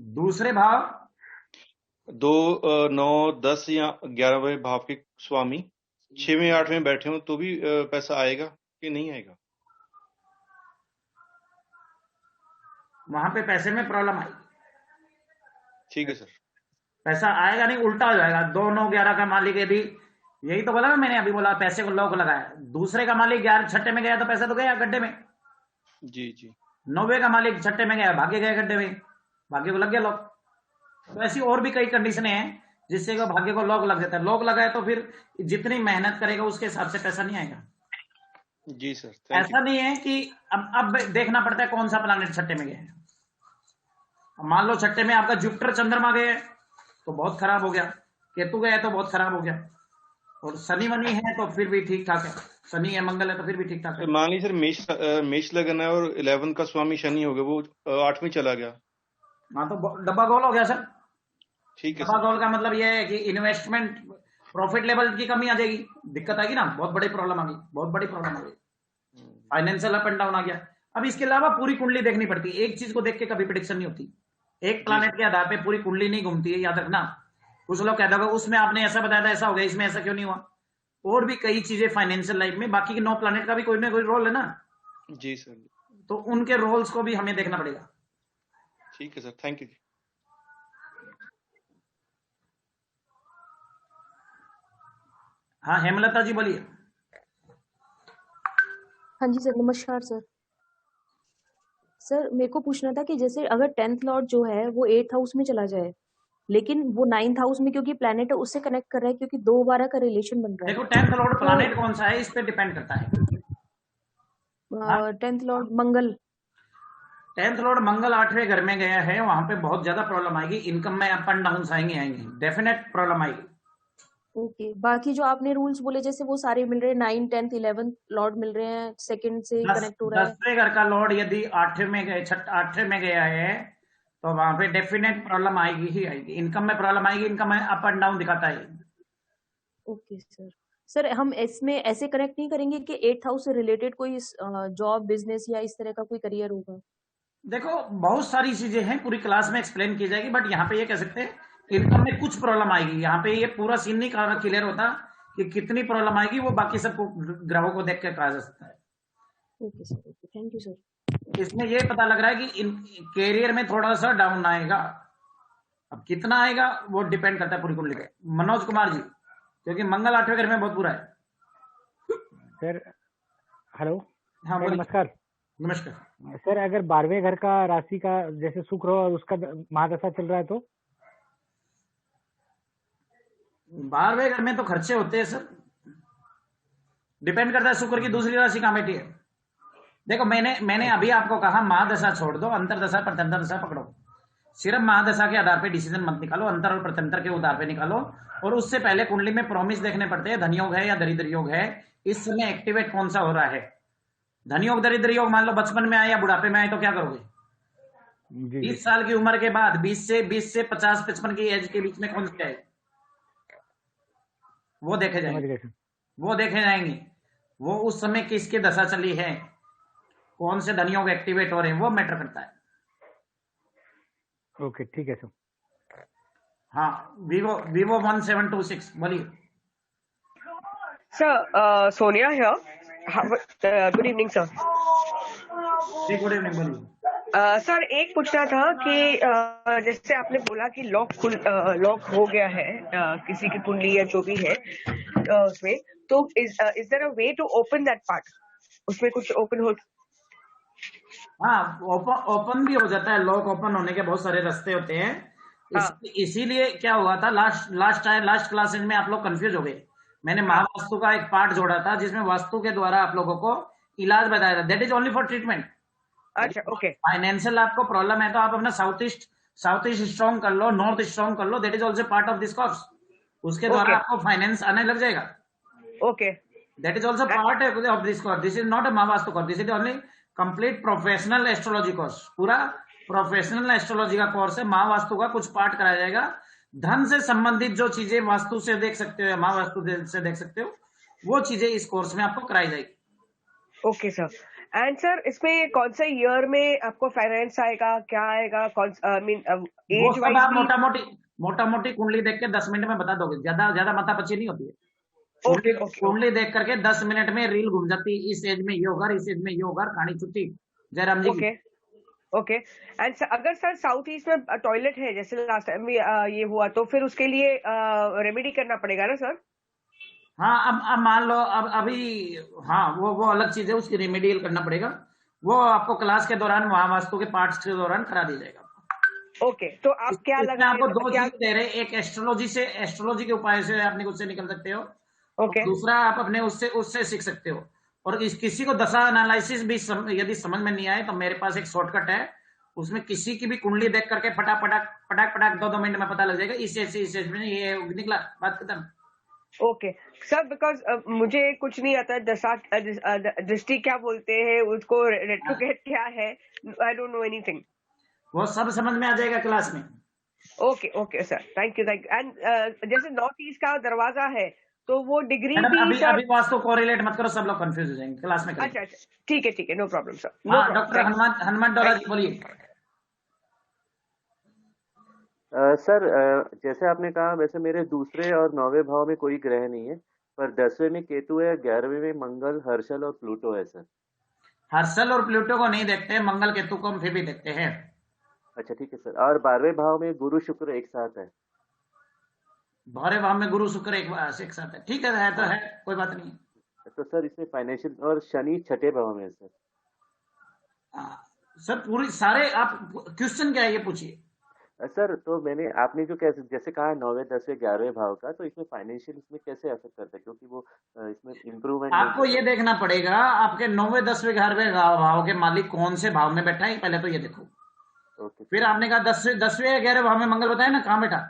दूसरे भाव 2, 9, 10 या 11वें भाव के स्वामी 6 में 8 में बैठे हो तो भी पैसा आएगा कि नहीं आएगा? वहां पे पैसे में प्रॉब्लम आएगी। ठीक है सर। पैसा आएगा नहीं, उल्टा हो जाएगा। 2, 9, 11 का मालिक यदि, यही तो बोला ना मैंने अभी, बोला पैसे को लॉक लगाया, दूसरे का मालिक 11 छठे में गया तो पैसा तो गया गड्ढे में। जी जी 90 का मालिक छट्टे में गया, भाग्य गया गड्ढे में, भाग्य को लग गया लॉक। तो ऐसी और भी कई कंडीशनें हैं जिससे कि भाग्य को लॉक लग जाता है। लॉक लगा है तो फिर जितनी मेहनत करेगा उसके हिसाब से पैसा नहीं आएगा। जी सर, थैंक ऐसा नहीं है कि अब देखना पड़ता है कौन सा प्लैनेट छठे में गया है। अब मान लो छठे में आपका जुपिटर चंद्रमा गए तो बहुत खराब हो गया, केतु गया तो बहुत खराब हो गया, और शनि वनी है तो फिर भी ठीक ठाक है, शनि है मंगल है तो फिर भी ठीक ठाक है। सर। मान लीजिए सर मेष लगन है और 11 का स्वामी शनि हो गया, वो 8वीं चला गया। हाँ तो डब्बा गोल हो गया सर। ठीक है डब्बा सर। गोल का मतलब यह है कि इन्वेस्टमेंट प्रॉफिट लेवल की कमी आ जाएगी, दिक्कत आएगी ना, बहुत बड़ी प्रॉब्लम आ गई, बहुत बड़ी प्रॉब्लम आ गई, फाइनेंशियल अप एंड डाउन आ गया। अब इसके अलावा पूरी कुंडली देखनी पड़ती है, एक चीज को देख के कभी प्रिडिक्शन नहीं होती। एक जी प्लैनेट सर। के आधार पे पूरी कुंडली नहीं घूमती है, याद रखना। कुछ लोग कहते हैं उसमें आपने ऐसा बताया था ऐसा हो गया, इसमें ऐसा क्यों नहीं हुआ। और भी कई चीजें फाइनेंशियल लाइफ में, बाकी के 9 प्लैनेट का भी कोई ना कोई रोल है ना, जी सर। तो उनके रोल्स को भी हमें देखना पड़ेगा। ठीक है सर, थैंक यू। हाँ हेमलता जी बोलिए। हाँ जी सर, नमस्कार सर। सर मेरे को पूछना था कि जैसे अगर 10th लॉर्ड जो है वो 8th हाउस में चला जाए, लेकिन वो 9th हाउस में क्योंकि प्लैनेट है उससे कनेक्ट कर रहा है, क्योंकि 2-12 का रिलेशन बन रहा है। देखो 10th लॉर्ड तो प्लैनेट कौन सा है इस पे डिपेंड करता है। हाँ 10th लॉर्ड मंगल। 10th लॉर्ड मंगल 8वें घर में गया है, वहां पे बहुत ज्यादा प्रॉब्लम आएगी, इनकम में अप एंड डाउन आएंगे, डेफिनेट प्रॉब्लम आएगी। ओके, बाकी जो आपने रूल्स बोले जैसे वो सारे मिल रहे हैं, 9, 10th, 11th लॉर्ड मिल रहे हैं, सेकंड से कनेक्ट हो रहा है। 10वें घर का लॉर्ड यदि 8वें में गया है तो वहां पे डेफिनेट प्रॉब्लम आएगी ही आएगी, इनकम में प्रॉब्लम आएगी, इनकम में अप एंड डाउन दिखाता है। Okay sir. सर हम इसमें ऐसे कनेक्ट नहीं करेंगे कि 8th हाउस से रिलेटेड कोई जॉब, बिजनेस या इस तरह का कोई करियर होगा? देखो बहुत सारी चीजें हैं, पूरी क्लास में एक्सप्लेन की जाएगी, बट यहाँ पे ये कह सकते हैं इनकम में कुछ प्रॉब्लम आएगी। यहाँ पे ये पूरा सीन नहीं क्लियर होता कि कितनी प्रॉब्लम आएगी, वो बाकी सबको ग्रहों को देख के कहा जा सकता है। Okay sir, okay, thank you sir. इसमें ये पता लग रहा है कि इन कैरियर में थोड़ा सा डाउन आएगा, अब कितना आएगा वो डिपेंड करता है पूरी कुंडली पे। मनोज कुमार जी, क्योंकि मंगल 8वें घर में बहुत बुरा है। Sir hello. हाँ सर बोलिए। नमस्कार। नमस्कार। सर अगर 12वें घर का राशि का जैसे शुक्र हो और उसका महादशा चल रहा है तो 12वें घर में तो खर्चे होते हैं सर, डिपेंड करता है शुक्र की दूसरी राशि कहाँ बैठी है। देखो मैंने अभी आपको कहा महादशा छोड़ दो, अंतरदशा प्रत्यंतर दशा पकड़ो। सिर्फ महादशा के आधार पे डिसीजन मत निकालो, अंतर और प्रत्यंतर के आधार पे निकालो। और उससे पहले कुंडली में प्रॉमिस देखने पड़ते हैं, धनयोग है या दरिद्र योग है, इस समय एक्टिवेट कौन सा हो रहा है। धनयोग दरिद्र योग मान लो बचपन में आए या बुढ़ापे में आए तो क्या करोगे। जी 20 साल की उम्र के बाद 20 से 50-55 की एज के बीच में कौन सा है वो देखे समझ जाएंगे, गए सर। वो देखे जाएंगे, वो उस समय किसकी दशा चली है, कौन से धनयोग एक्टिवेट हो रहे हैं, वो मैटर करता है। ओके ठीक है सर। हाँ Vivo 1726 बोलिए। Sir, Sonia here. Good evening, sir. Good evening बोलिए। सर एक पूछना था कि जैसे आपने बोला कि लॉक हो गया है किसी की कुंडली या जो भी है उसमें, तो is there a way to open that part? उसमें कुछ ओपन हो? हाँ ओपन भी हो जाता है, लॉक ओपन होने के बहुत सारे रास्ते होते हैं। इसीलिए क्या हुआ था लास्ट क्लासेज में आप लोग कंफ्यूज हो गए। मैंने महावास्तु का एक पार्ट जोड़ा था जिसमें वास्तु के द्वारा आप लोगों को इलाज बताया था, that is only for treatment. अच्छा, ओके। फाइनेंशियल आपको प्रॉब्लम है तो आप अपना साउथ ईस्ट स्ट्रॉन्ग कर लो, नॉर्थ स्ट्रॉन्ग कर लो, that is also part of this course. उसके द्वारा आपको फाइनेंस आने लग जाएगा। Okay, that is also part of this course. This is not a Mahavastu course, this is only complete professional astrology course. पूरा प्रोफेशनल एस्ट्रोलॉजी का कोर्स है। महावास्तु का कुछ पार्ट कराया जाएगा। धन से संबंधित जो चीजें वास्तु से देख सकते हो या महावास्तु से देख सकते हो, वो चीजें इस कोर्स में आपको कराई जाएगी। Okay sir. एंड सर इसमें कौन सा ईयर में आपको फाइनेंस आएगा, क्या आएगा, कौन आई मीन वो एज सब वाइज आप भी? मोटा मोटी कुंडली देख के 10 मिनट में बता दोगे, ज्यादा माथापच्ची नहीं होती है। ओके, कुंडली देख करके 10 मिनट में रील घूम जाती है, इस एज में ये होगा, इस एज में ये होगा, कहानी छुट्टी जयराम जी की। ओके। एंड अगर सर साउथ ईस्ट में टॉयलेट है जैसे लास्ट टाइम भी ये हुआ, तो फिर उसके लिए रेमेडी करना पड़ेगा ना सर? हाँ अब मान लो अब अभी, हाँ वो अलग चीज है, उसकी रेमेडियल करना पड़ेगा। वो आपको क्लास के दौरान महावास्तु के पार्ट्स के दौरान करा दिया जाएगा। ओके, तो आप क्या इसमें लगा आपको दो क्या? चीज दे रहे हैं, एक एस्ट्रोलॉजी के उपाय से आप उससे निकल सकते हो, ओके, और दूसरा आप अपने उससे सीख सकते हो। और किसी को दशा एनालिसिस भी यदि समझ में नहीं आए तो मेरे पास एक शॉर्टकट है, उसमें किसी की भी कुंडली देख करके फटाक फटाक 2 मिनट में पता लग जाएगा, इस एज में ये निकला, बात खत्म। ओके सर, बिकॉज मुझे कुछ नहीं आता, दृष्टि क्या बोलते हैं उसको, रेट्रोगेट क्या है, आई डोंट नो एनीथिंग। वो सब समझ में आ जाएगा क्लास में। Okay okay sir, thank you. And जैसे नॉर्थ ईस्ट का दरवाजा है, तो वो डिग्री मैडम भी अभी सर? अभी वास्तु कोरिलेट मत करो, सब लोग कंफ्यूज हो जाएंगे, क्लास में करेंगे। अच्छा, ठीक है, नो प्रॉब्लम सर, नो हाँ, प्रॉब्लम। डॉक्टर हनुमान डोला जी बोलिए। सर, जैसे आपने कहा, वैसे मेरे दूसरे और 9वें भाव में कोई ग्रह नहीं है, पर 10वें में केतु है, 11वें में मंगल, हर्षल और प्लूटो है सर। हर्षल और प्लूटो को नहीं देखते, मंगल केतु को हम फिर भी देखते हैं। अच्छा, ठीक है सर। और 12वें भाव में गुरु शुक्र एक साथ है। 12वें भाव में गुरु शुक्र एक साथ है, ठीक है तो है, कोई बात नहीं। तो सर इसमें फाइनेंशियल, और शनि 6ठे भाव में है सर। सर पूरी सारे आप क्वेश्चन क्या है ये पूछिए। सर, तो आपने जो कैसे जैसे कहा 9वें, 10वें, 11वें भाव का, तो इसमें फाइनेंशियल इसमें कैसे असर करता है, क्योंकि वो इसमें इम्प्रूवमेंट आपको ये देखना पड़ेगा, आपके 9वें, 10वें, 11वें भाव के मालिक कौन से भाव में बैठा है, पहले तो ये देखो। ओके। फिर आपने कहा 10वें या 11वें भाव में मंगल बताया ना, कहाँ बैठा?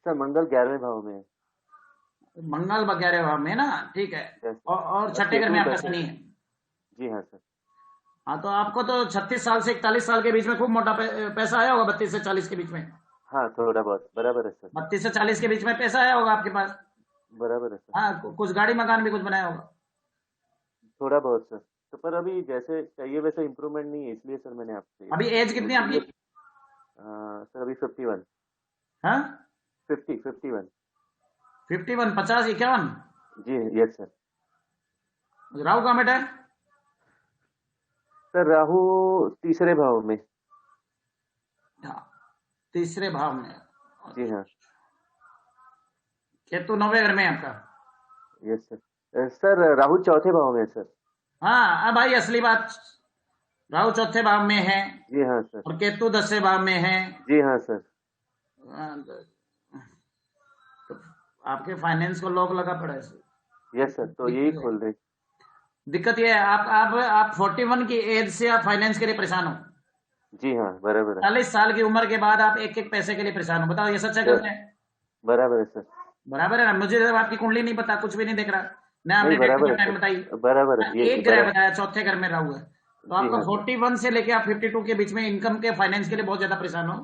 सर मंगल 11वें भाव में है। मंगल 11वें भाव में ना, ठीक है। Yes. और 6ठे घर में आपका शनि है। जी हाँ सर। हाँ, तो आपको तो 36 साल से 41 साल के बीच में खूब मोटा पैसा आया होगा, 32 से 40 के बीच में। हाँ, थोड़ा बहुत बराबर है सर। 32 से 40 के बीच में पैसा आया होगा आपके पास। बराबर है सर। हाँ, कुछ गाड़ी मकान भी कुछ बनाया होगा। थोड़ा बहुत सर। तो पर अभी जैसे चाहिए वैसे इम्प्रूवमेंट नहीं है, इसलिए सर मैंने आपसे। अभी एज कितनी है आपकी? सर अभी 51। हाँ, 51। 51, 50, 51। जी यस सर। राहु कहाँ बैठा है? सर राहु तीसरे भाव में। हाँ, तीसरे भाव में। जी हाँ। केतु 9वें घर में है आपका। Yes sir. सर राहु चौथे भाव में है सर। हाँ, अब भाई असली बात, राहु चौथे भाव में है। जी हाँ सर। और केतु 10वें भाव में है। जी हाँ सर। तो आपके फाइनेंस को लॉक लगा पड़ा है सर। यस सर, तो यही खोल रहे। दिक्कत ये है, आप 41 की एज से आप फाइनेंस के लिए परेशान हो। जी हाँ, बराबर है। 40 साल की उम्र के बाद आप एक पैसे के लिए परेशान हो। बताओ ये सच है गलत है? बराबर है सर। बराबर है ना? मुझे तो आपकी कुंडली नहीं पता, कुछ भी नहीं दिख रहा ना, आपने बराबर है टाइम बताई। बराबर है। एक ग्रह बताया, चौथे घर में राहु है, तो आपको 41 से लेके आप 52 के बीच में इनकम के फाइनेंस के लिए बहुत ज्यादा परेशान हो।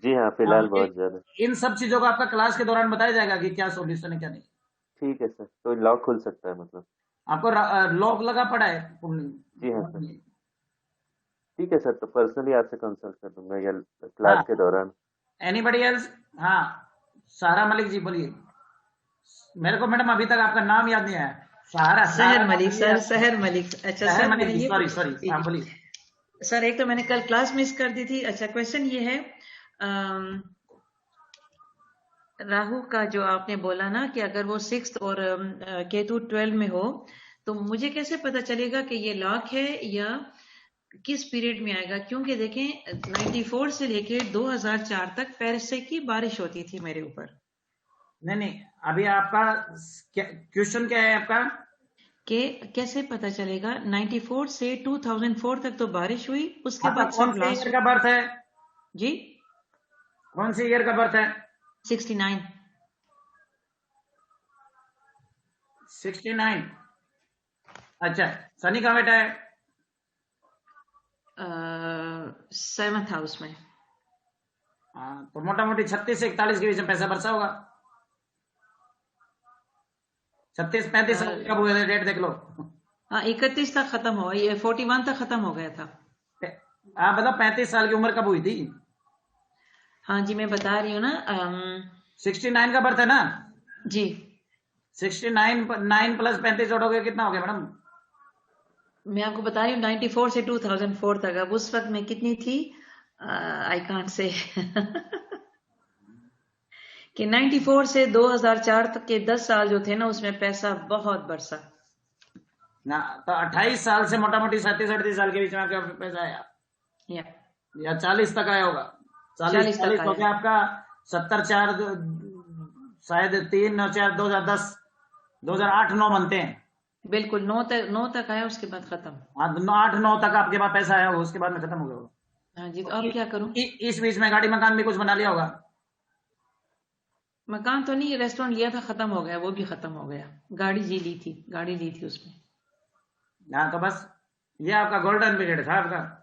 जी हाँ, फिलहाल बहुत ज्यादा। इन सब चीजों को आपका क्लास के दौरान बताया जाएगा कि क्या सोल्यूशन है क्या नहीं। ठीक है सर, तो लॉक खुल सकता है मतलब? आपको लॉक लगा पड़ा है कुंडली? जी हाँ सर। ठीक है सर, तो पर्सनली आपसे कंसल्ट कर दूंगा या क्लास के दौरान। Anybody else? हाँ, सहारा मलिक जी बोलिए। मेरे को मैडम अभी तक आपका नाम याद नहीं आया। सहर मलिक सर, सहर मलिक। अच्छा सहर सर, मलिक जी, सॉरी, हाँ बोलिए सर। एक तो मैंने कल क्लास मिस कर दी थी। अच्छा, क्वेश्चन ये है, राहु का जो आपने बोला ना कि अगर वो 6th और केतु 12 में हो, तो मुझे कैसे पता चलेगा कि ये लॉक है या किस पीरियड में आएगा? क्योंकि देखें 94 से लेके 2004 तक पैसे की बारिश होती थी मेरे ऊपर। नहीं, अभी आपका क्वेश्चन क्या है आपका? कि कैसे पता चलेगा 94 से 2004 तक तो बारिश हुई, उसके बाद कौन से ईयर का बर्थ है जी? कौन से ईयर का बर्थ है? 69। 69। अच्छा, शनि कहाँ बैठा है? 7th हाउस में। हाँ, तो मोटा मोटी 36 से 41 के बीच में पैसा बरसा होगा। 36-35 साल कब हुए थे, डेट देख लो। हाँ, 31 तक खत्म हुआ, ये 41 तक खत्म हो गया था। हाँ, मतलब 35 साल की उम्र कब हुई थी? हाँ जी, मैं बता रही हूँ ना। 69 का बर्थ है ना जी। 69 9 + 35 जोड़ोगे कितना हो गया मैडम? मैं आपको बता रही हूँ 94 से 2004 तक। अब उस वक्त मैं कितनी थी, आई कांट से कि 94 से 2004 तक के 10 साल जो थे ना, उसमें पैसा बहुत बरसा। ना, तो 28 साल से मोटा मोटी 37-38 साल के बीच में आपका पैसा आया या या 40 तक आया होगा? 40 40 तक हो गया आया। आपका। 70 4 शायद 3 4 2010 2008-9 बनते हैं। बिल्कुल 9 तक आया, उसके बाद खत्म। 8-9 तक आपके पास पैसा आया होगा, उसके बाद में खत्म हो गया होगा। हाँ जी, तो अब क्या करूं? इस बीच में गाड़ी मकान भी कुछ बना लिया होगा? मकान तो नहीं, रेस्टोरेंट लिया था, खत्म हो गया, वो भी खत्म हो गया। गाड़ी ली थी उसमें। हाँ, तो बस ये आपका गोल्डन पीरियड था आपका।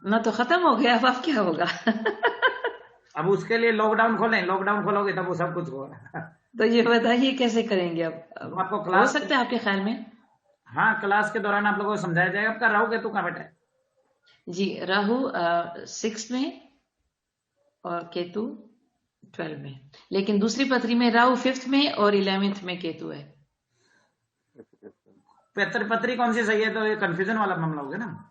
ना तो खत्म हो गया, अब क्या होगा? अब उसके लिए लॉकडाउन खोलें, लॉकडाउन खोलोगे तब वो सब कुछ होगा। तो ये बताइए कैसे करेंगे अब आपको हो क्लास, सकता है आपके ख्याल में? हाँ, क्लास के दौरान आप लोगों को समझाया जाएगा। आपका राहु केतु कहाँ बैठा है? जी, राहु 6 में और केतु 12 में, लेकिन दूसरी पत्री में राहु 5th में और 11th में केतु है। पत्री कौन सी सही है? तो ये कंफ्यूजन वाला मामला हो गया ना।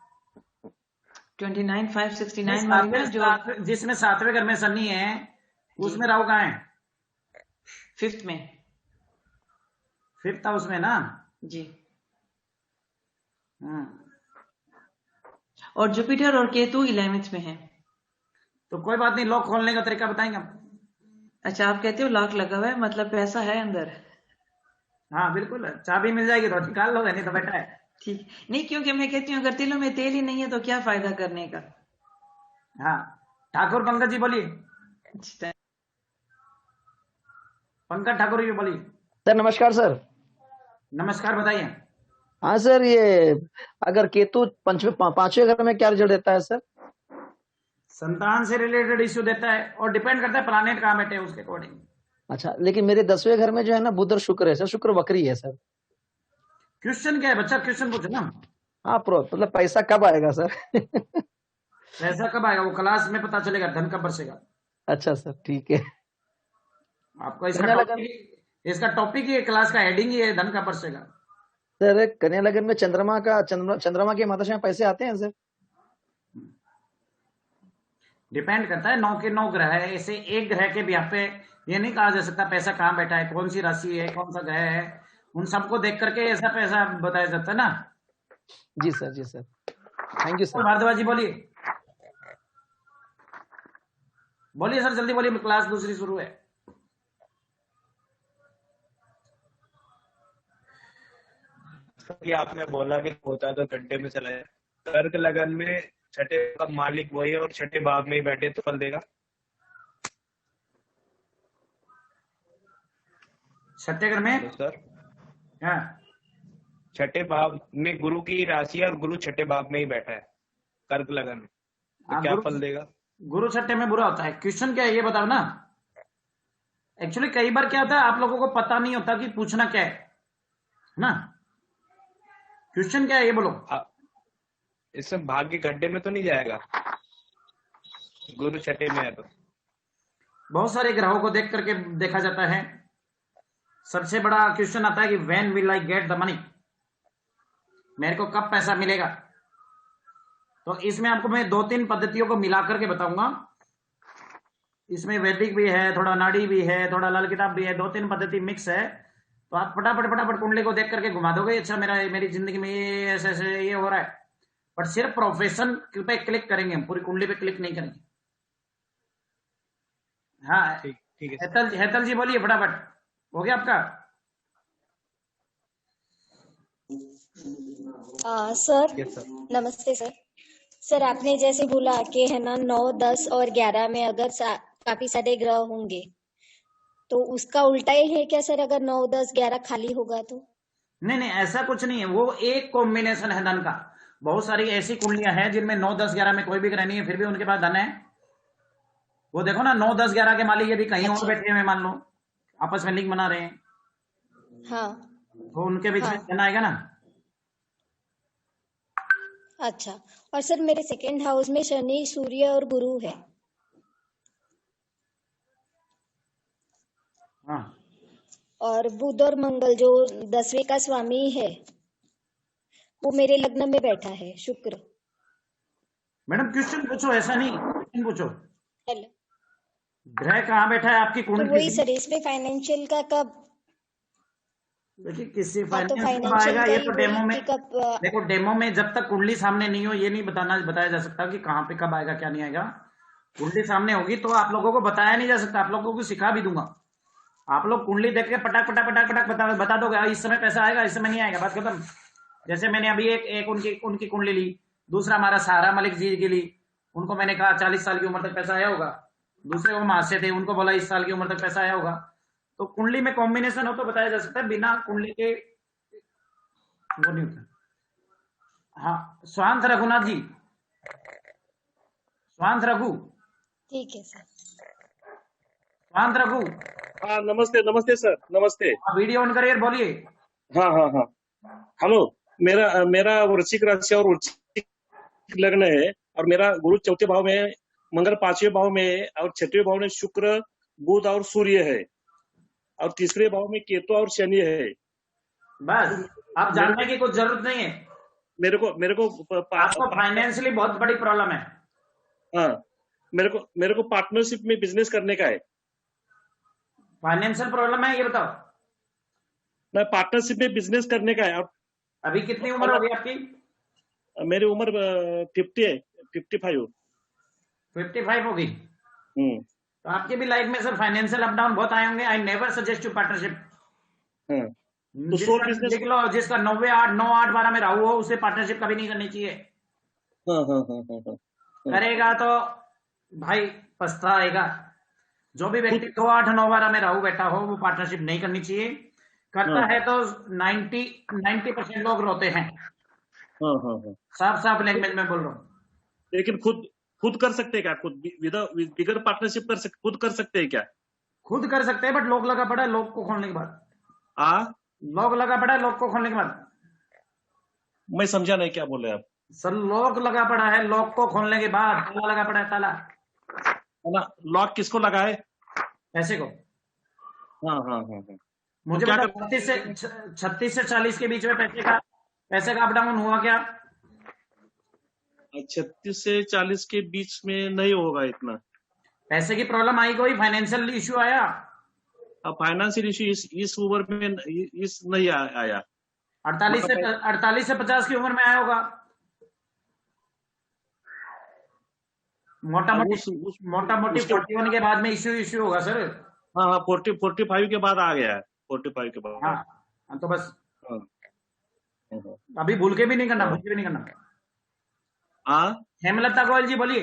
29 5 69 वाली ना, जो जिसमें 7वें घर में शनि है, उसमें राहु कहाँ है? 5th में। 5th हाउस में ना। जी, हम्म, और जुपिटर और केतु 11th में है। तो कोई बात नहीं, लॉक खोलने का तरीका बताएंगे आप। अच्छा, आप कहते हो लॉक लगा हुआ है, मतलब पैसा है अंदर? हाँ बिल्कुल, चाबी मिल जाएगी तो निकाल लोगे, नहीं तो बैठा है। ठीक नहीं, क्योंकि मैं कहती हूँ अगर तिलों में तेल ही नहीं है तो क्या फायदा करने का। हाँ, ठाकुर पंकज जी बोलिए। पंकज ठाकुर जी बोलिए। सर नमस्कार सर। नमस्कार, बताइए। हाँ सर, ये अगर केतु पांचवें घर में क्या रिजल्ट देता है सर? संतान से रिलेटेड इश्यू देता है, और डिपेंड करता है प्लानेट कहाँ बैठे हैं उसके अकॉर्डिंग। अच्छा, लेकिन मेरे 10वें घर में जो है ना बुध और शुक्र है सर, शुक्र वक्री है सर। क्वेश्चन क्या है बच्चा? क्वेश्चन पूछो ना। हाँ प्रो, मतलब पैसा कब आएगा सर? पैसा कब आएगा वो क्लास में पता चलेगा, धन कब बरसेगा। अच्छा सर, ठीक है। आपका कन्या इसका टॉपिक ही है, क्लास का हेडिंग ही है, धन कब बरसेगा। सर कन्या लगन में चंद्रमा के माता में पैसे आते हैं सर? डिपेंड करता है, 9 के 9 ग्रह है, ऐसे एक ग्रह के ब्याह पे ये नहीं कहा जा सकता पैसा कहाँ बैठा है, कौन सी राशि है, कौन सा ग्रह है। उन सबको देख करके ऐसा पैसा बताया जाता है ना। जी सर, जी sir, thank you sir. Bhardwaj ji बोलिए। बोलिए सर, जल्दी बोलिए, क्लास दूसरी शुरू है। कि आपने बोला कि होता तो गड्ढे में चला जाए। कर्क लगन में छठे का मालिक वही है और छठे भाव में ही बैठे तो फल देगा। छठे घर में सर, हाँ, छठे भाव में गुरु की राशि है और गुरु छठे भाव में ही बैठा है कर्क लगन में, तो हाँ, क्या फल देगा? गुरु छठे में बुरा होता है। क्वेश्चन क्या है ये बताओ ना। एक्चुअली कई बार क्या होता है, आप लोगों को पता नहीं होता कि पूछना क्या है ना। क्वेश्चन क्या है ये बोलो। इसमें भाग्य गड्ढे में तो नहीं जाएगा? गुरु छठे में है तो बहुत सारे ग्रहों को देख करके देखा जाता है। सबसे बड़ा क्वेश्चन आता है कि when will I get the money, मेरे को कब पैसा मिलेगा। तो इसमें आपको मैं 2-3 पद्धतियों को मिला करके बताऊंगा। इसमें वैदिक भी है, थोड़ा नाड़ी भी है, थोड़ा लाल किताब भी है, 2-3 पद्धति मिक्स है। तो आप फटाफट कुंडली को देख करके घुमा दोगे, अच्छा मेरी जिंदगी में ये ऐसे ऐसे ये हो रहा है। बट सिर्फ प्रोफेशन पे क्लिक करेंगे हम, पूरी कुंडली पे क्लिक नहीं करेंगे। हाँ ठीक है। हेतल जी बोलिए फटाफट, हो गया आपका? सर नमस्ते सर। सर आपने जैसे बोला कि है ना 9, 10 और 11 में अगर काफी सारे ग्रह होंगे, तो उसका उल्टा ही है क्या सर? अगर 9, 10, 11 खाली होगा तो? नहीं, ऐसा कुछ नहीं है, वो एक कॉम्बिनेशन है धन का। बहुत सारी ऐसी कुंडलियां हैं जिनमें 9, 10, 11 में कोई भी ग्रह नहीं है, फिर भी उनके पास धन है। वो देखो ना, 9, 10, 11 के मालिक यदि कहीं और बैठे हुए मान लो, आपस में लिंक बना रहे हैं, हाँ, तो उनके बीच में धन आएगा ना। अच्छा, और सर मेरे 2nd हाउस में शनि, सूर्य और गुरु है। हाँ, और बुध और मंगल जो 10वें का स्वामी है वो मेरे लग्न में बैठा है, शुक्र। मैडम क्वेश्चन पूछो, ऐसा नहीं, क्वेश्चन पूछो। हेलो, ग्रह कहाँ बैठा है आपकी तो कुंडली? वही सर, इसमें फाइनेंशियल का कब? देखिए किसी हाँ, तो फाइनेंस कब फाइनेंशियल आएगा का ये ही तो वही डेमो में, कि कब देखो डेमो में जब तक कुंडली सामने नहीं हो ये नहीं बताया जा सकता कि कहाँ पे कब आएगा क्या नहीं आएगा। कुंडली सामने होगी तो आप लोगों को बताया नहीं जा सकता, आप लोगों को सिखा भी दूंगा। आप लोग कुंडली देख के पटाख पटाख पटाख पटाख बता दोगे इस समय पैसा आएगा इस समय नहीं आएगा, बात खत्म। जैसे मैंने अभी एक उनकी कुंडली ली, दूसरा हमारा सहारा मलिक जी की ली, उनको मैंने कहा 40 साल की उम्र तक पैसा आया होगा। दूसरे वो महाशय थे, उनको बोला इस साल की उम्र तक पैसा आया होगा। तो कुंडली में कॉम्बिनेशन हो तो बताया जा सकता है, बिना कुंडली के वो नहीं होता। हाँ स्वांत रघुनाथ जी, स्वांत रघु, ठीक है सर। स्वांत रघु, हाँ नमस्ते नमस्ते सर, नमस्ते। वीडियो ऑन करिए, बोलिए। हाँ हाँ हाँ, हेलो। मेरा मेरा वृश्चिक राशि और वृश्चिक लग्न है, और मेरा गुरु चौथे भाव में, मंगल 5वें भाव में, और 6वें भाव में शुक्र बुध और सूर्य है, और तीसरे भाव में केतु और शनि है। बस आप जानने की कुछ जरूरत नहीं है। मेरे को आपको फाइनेंशियली बहुत बड़ी प्रॉब्लम है। हाँ, मेरे को पार्टनरशिप में बिजनेस करने का है। फाइनेंशियल प्रॉब्लम है ये बताओ। मैं पार्टनरशिप में बिजनेस करने का है। अभी कितनी उम्र होगी आपकी? मेरी उम्र 50 है, 55 होगी। तो आपकी भी लाइफ में सर फाइनेंशियल अप डाउन बहुत आए होंगे। I never suggest you partnership. तो देख लो, जिसका 9-8-12 में राहु हो उसे पार्टनरशिप कभी नहीं करनी चाहिए। करेगा तो भाई पछताएगा। जो भी व्यक्ति 2-8-9-12 में राहु बैठा हो वो पार्टनरशिप नहीं करनी चाहिए। करता है तो 90% लोग रोते हैं। साफ लैंग्वेज में बोल रहा हूँ। लेकिन खुद कर सकते हैं क्या? खुद बिगर पार्टनरशिप खुद कर सकते हैं क्या? खुद कर सकते हैं, बट लोग लगा पड़ा है लोग को खोलने के बाद। लोग लगा पड़ा है लोग को खोलने के बाद। मैं समझा नहीं, क्या बोले आप? सर लोग लगा पड़ा है लोग को खोलने के बाद। ताला लगा पड़ा है, ताला। लॉक किसको लगा है? पैसे को। हाँ। मुझे क्या 36 से 40 के बीच में पैसे का अप डाउन हुआ क्या? 36 से 40 के बीच में नहीं होगा इतना। पैसे की प्रॉब्लम आई, कोई फाइनेंशियल इश्यू आया? फाइनेंशियल इश्यू इस उम्र में इस नहीं आया। 48 से 50 की उम्र में आया होगा मोटा मोटी 41 के बाद में इश्यू होगा सर। हाँ 45 के बाद आ गया है। 45 के बाद। हाँ तो बस अभी भूल के भी नहीं करना। हेमलता गोयल जी बोलिए।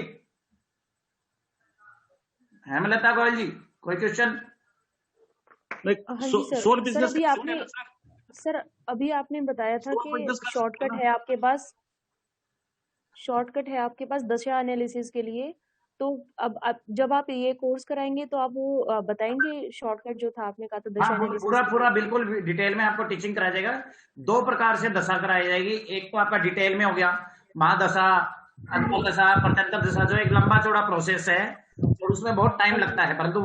हेमलता गोयल जी कोई क्वेश्चन? सोल बिजनेस सर अभी आपने बताया था कि शॉर्टकट है आपके पास दशा एनालिसिस के लिए। तो अब जब आप ये कोर्स कराएंगे तो आप वो बताएंगे शॉर्टकट जो था आपने कहा था दशा एनालिसिस? पूरा बिल्कुल डिटेल में आपको टीचिंग कराया जाएगा। 2 प्रकार से दशा कराई जाएगी। एक तो आपका डिटेल में हो गया महादशा, अंतर दशा, प्रत्यंतर दशा, जो एक लंबा चौड़ा प्रोसेस है और उसमें बहुत टाइम लगता है, परंतु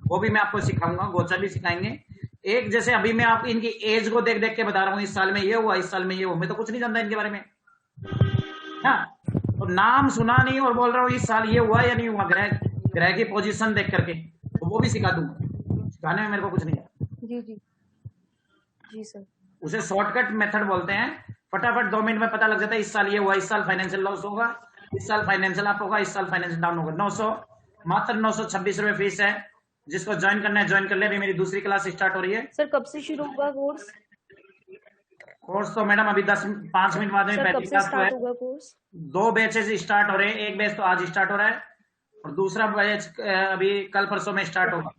वो भी मैं आपको सिखाऊंगा। गोचर भी सिखाएंगे। एक जैसे अभी मैं आप इनकी एज को देख के बता रहा हूँ, इस साल में ये हुआ, इस साल में ये हुआ। मैं तो कुछ नहीं जानता इनके बारे में। हाँ, तो नाम सुना नहीं और बोल रहा हूँ इस साल ये हुआ या नहीं हुआ, ग्रह की पोजीशन देख करके, तो वो भी सिखा दूंगा। सिखाने में मेरे को कुछ नहीं है। जी सर। उसे शॉर्टकट मेथड बोलते हैं। फटाफट 2 मिनट में पता लग जाता है इस साल ये हुआ, इस साल फाइनेंशियल लॉस होगा, इस साल फाइनेंशियल अप होगा, इस साल फाइनेंशियल डाउन होगा। मात्र 926 रुपए फीस है। जिसको ज्वाइन करना है ज्वाइन कर ले। अभी मेरी दूसरी क्लास स्टार्ट हो रही है। सर कब से शुरू होगा कोर्स? तो मैडम अभी 5 मिनट बाद में पहली क्लास तो है। 2 बैचेस स्टार्ट हो रहे हैं। एक बैच तो आज स्टार्ट हो रहा है और दूसरा बैच अभी कल परसों में स्टार्ट होगा।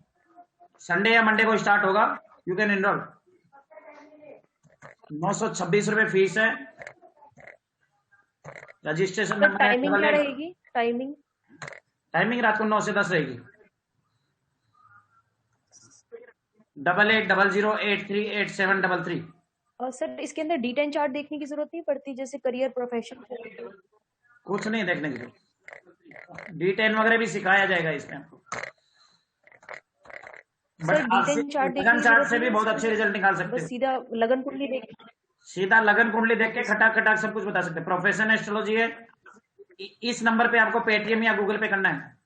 संडे या मंडे को स्टार्ट होगा। You can enrol. 926 रुपए फीस है। रजिस्ट्रेशन में टाइमिंग क्या रहेगी? टाइमिंग रात को 9 से 10 रहेगी। 8800838733। सर इसके अंदर D10 चार्ट देखने की जरूरत नहीं पड़ती, जैसे करियर प्रोफेशन? कुछ नहीं देखने की जरूरत। D10 वगैरह भी सिखाया जाएगा इसमें आपको। सर D10 चार्ट से भी बहुत अच्छे रिजल्ट निकाल सकते हैं। सीधा लगन कुंडली देख के खटाखट सब कुछ बता सकते हैं। प्रोफेशन एस्ट्रोलॉजी है। इस नंबर पे आपको पेटीएम या गूगल पे करना है।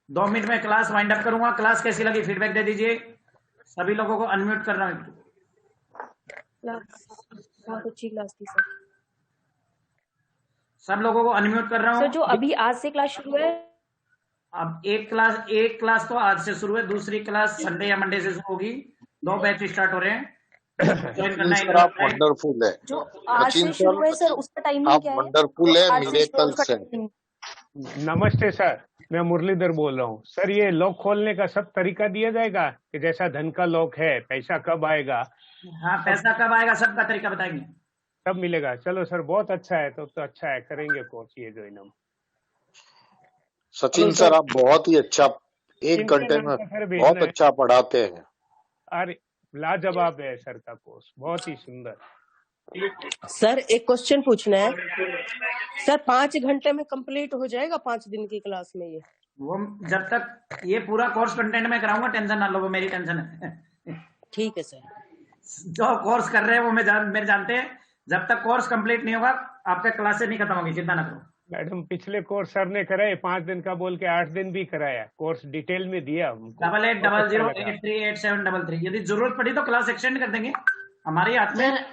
2 मिनट में क्लास वाइंड अप करूंगा। क्लास कैसी लगी फीडबैक दे दीजिए। सभी लोगों को अनम्यूट कर रहा हूँ। क्लास बहुत अच्छी क्लास थी सर। सब लोगों को अनम्यूट कर रहा सर हूँ। जो अभी आज से क्लास शुरू है, अब एक क्लास तो आज से शुरू है, दूसरी क्लास संडे या मंडे से शुरू होगी। 2 बैच स्टार्ट हो रहे हैं। ज्वाइन करना सर आप वंडरफुल है। जो आज सचिन से शुरू है सर, उसका टाइमिंग आप क्या है? वंडरफुल है, आज से शुरू है, मिरेकल्स उसका है। टाइमिंग। नमस्ते सर, मैं मुरलीधर बोल रहा हूँ। सर ये लॉक खोलने का सब तरीका दिया जाएगा कि जैसा धन का लॉक है, पैसा कब आएगा, हाँ, पैसा कब आएगा सबका तरीका बताएंगे। सब मिलेगा। चलो सर बहुत अच्छा है, तो अच्छा है, करेंगे कोर्स ये ज्वाइन हम। सचिन सर आप बहुत ही अच्छा, 1 इनका घंटे नाम में का सर बहुत भेजना है। अच्छा पढ़ाते हैं। अरे लाजवाब है सर का कोर्स, बहुत ही सुंदर। सर एक क्वेश्चन पूछना है सर, 5 घंटे में कंप्लीट हो जाएगा 5 दिन की क्लास में? ये वो जब तक ये पूरा कोर्स कंटेंट में कराऊंगा, टेंशन ना लो, वो मेरी टेंशन है। ठीक है सर। जो कोर्स कर रहे हैं वो मेरे जानते हैं। जब तक कोर्स कंप्लीट नहीं होगा आपका क्लासेस नहीं खत्म होगी, चिंता ना करो। मैडम पिछले कोर्स सर ने कराए 5 दिन का बोल के 8 दिन भी कराया, कोर्स डिटेल में दिया हमको। 8800838733। यदि जरूरत पड़ी तो क्लास एक्सटेंड कर देंगे, हमारे हाथ में।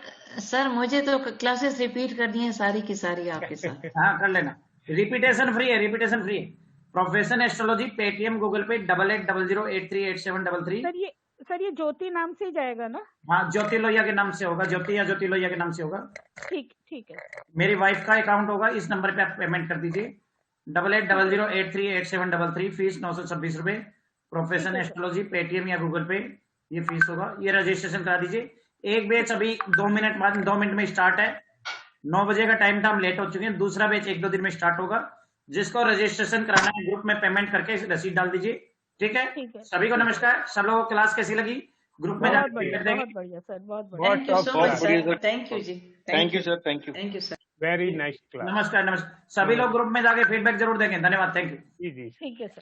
सर मुझे तो क्लासेस रिपीट करनी है सारी की सारी आपके साथ। हाँ कर लेना, रिपीटेशन फ्री है, रिपीटेशन फ्री है। प्रोफेशन एस्ट्रोलॉजी पेटीएम गूगल पे 8800838733। सर ये ज्योति नाम से ही जाएगा ना? हाँ ज्योति लोहिया के नाम से होगा, ज्योति या ज्योति लोहिया के नाम से होगा। ठीक है। मेरी वाइफ का अकाउंट होगा, इस नंबर पे आप पेमेंट कर दीजिए। 8800838733। फीस 926 रुपए। प्रोफेशन एस्ट्रोलॉजी पेटीएम या गूगल पे ये फीस होगा। ये रजिस्ट्रेशन करा दीजिए। एक बैच अभी 2 मिनट में स्टार्ट है। 9 बजे का टाइम था, हम लेट हो चुके हैं। दूसरा बैच 1-2 दिन में स्टार्ट होगा। जिसको रजिस्ट्रेशन कराना है ग्रुप में पेमेंट करके रसीद डाल दीजिए। ठीक है, सभी को नमस्कार। सब लोगों को क्लास कैसी लगी? ग्रुप में बहुत बढ़िया सर, बहुत बढ़िया। Thank you so much sir, thank you जी, thank you sir, thank you sir, very nice class. नमस्कार। सभी लोग ग्रुप में जाके फीडबैक जरूर देंगे। धन्यवाद, थैंक यू। जी ठीक है सर।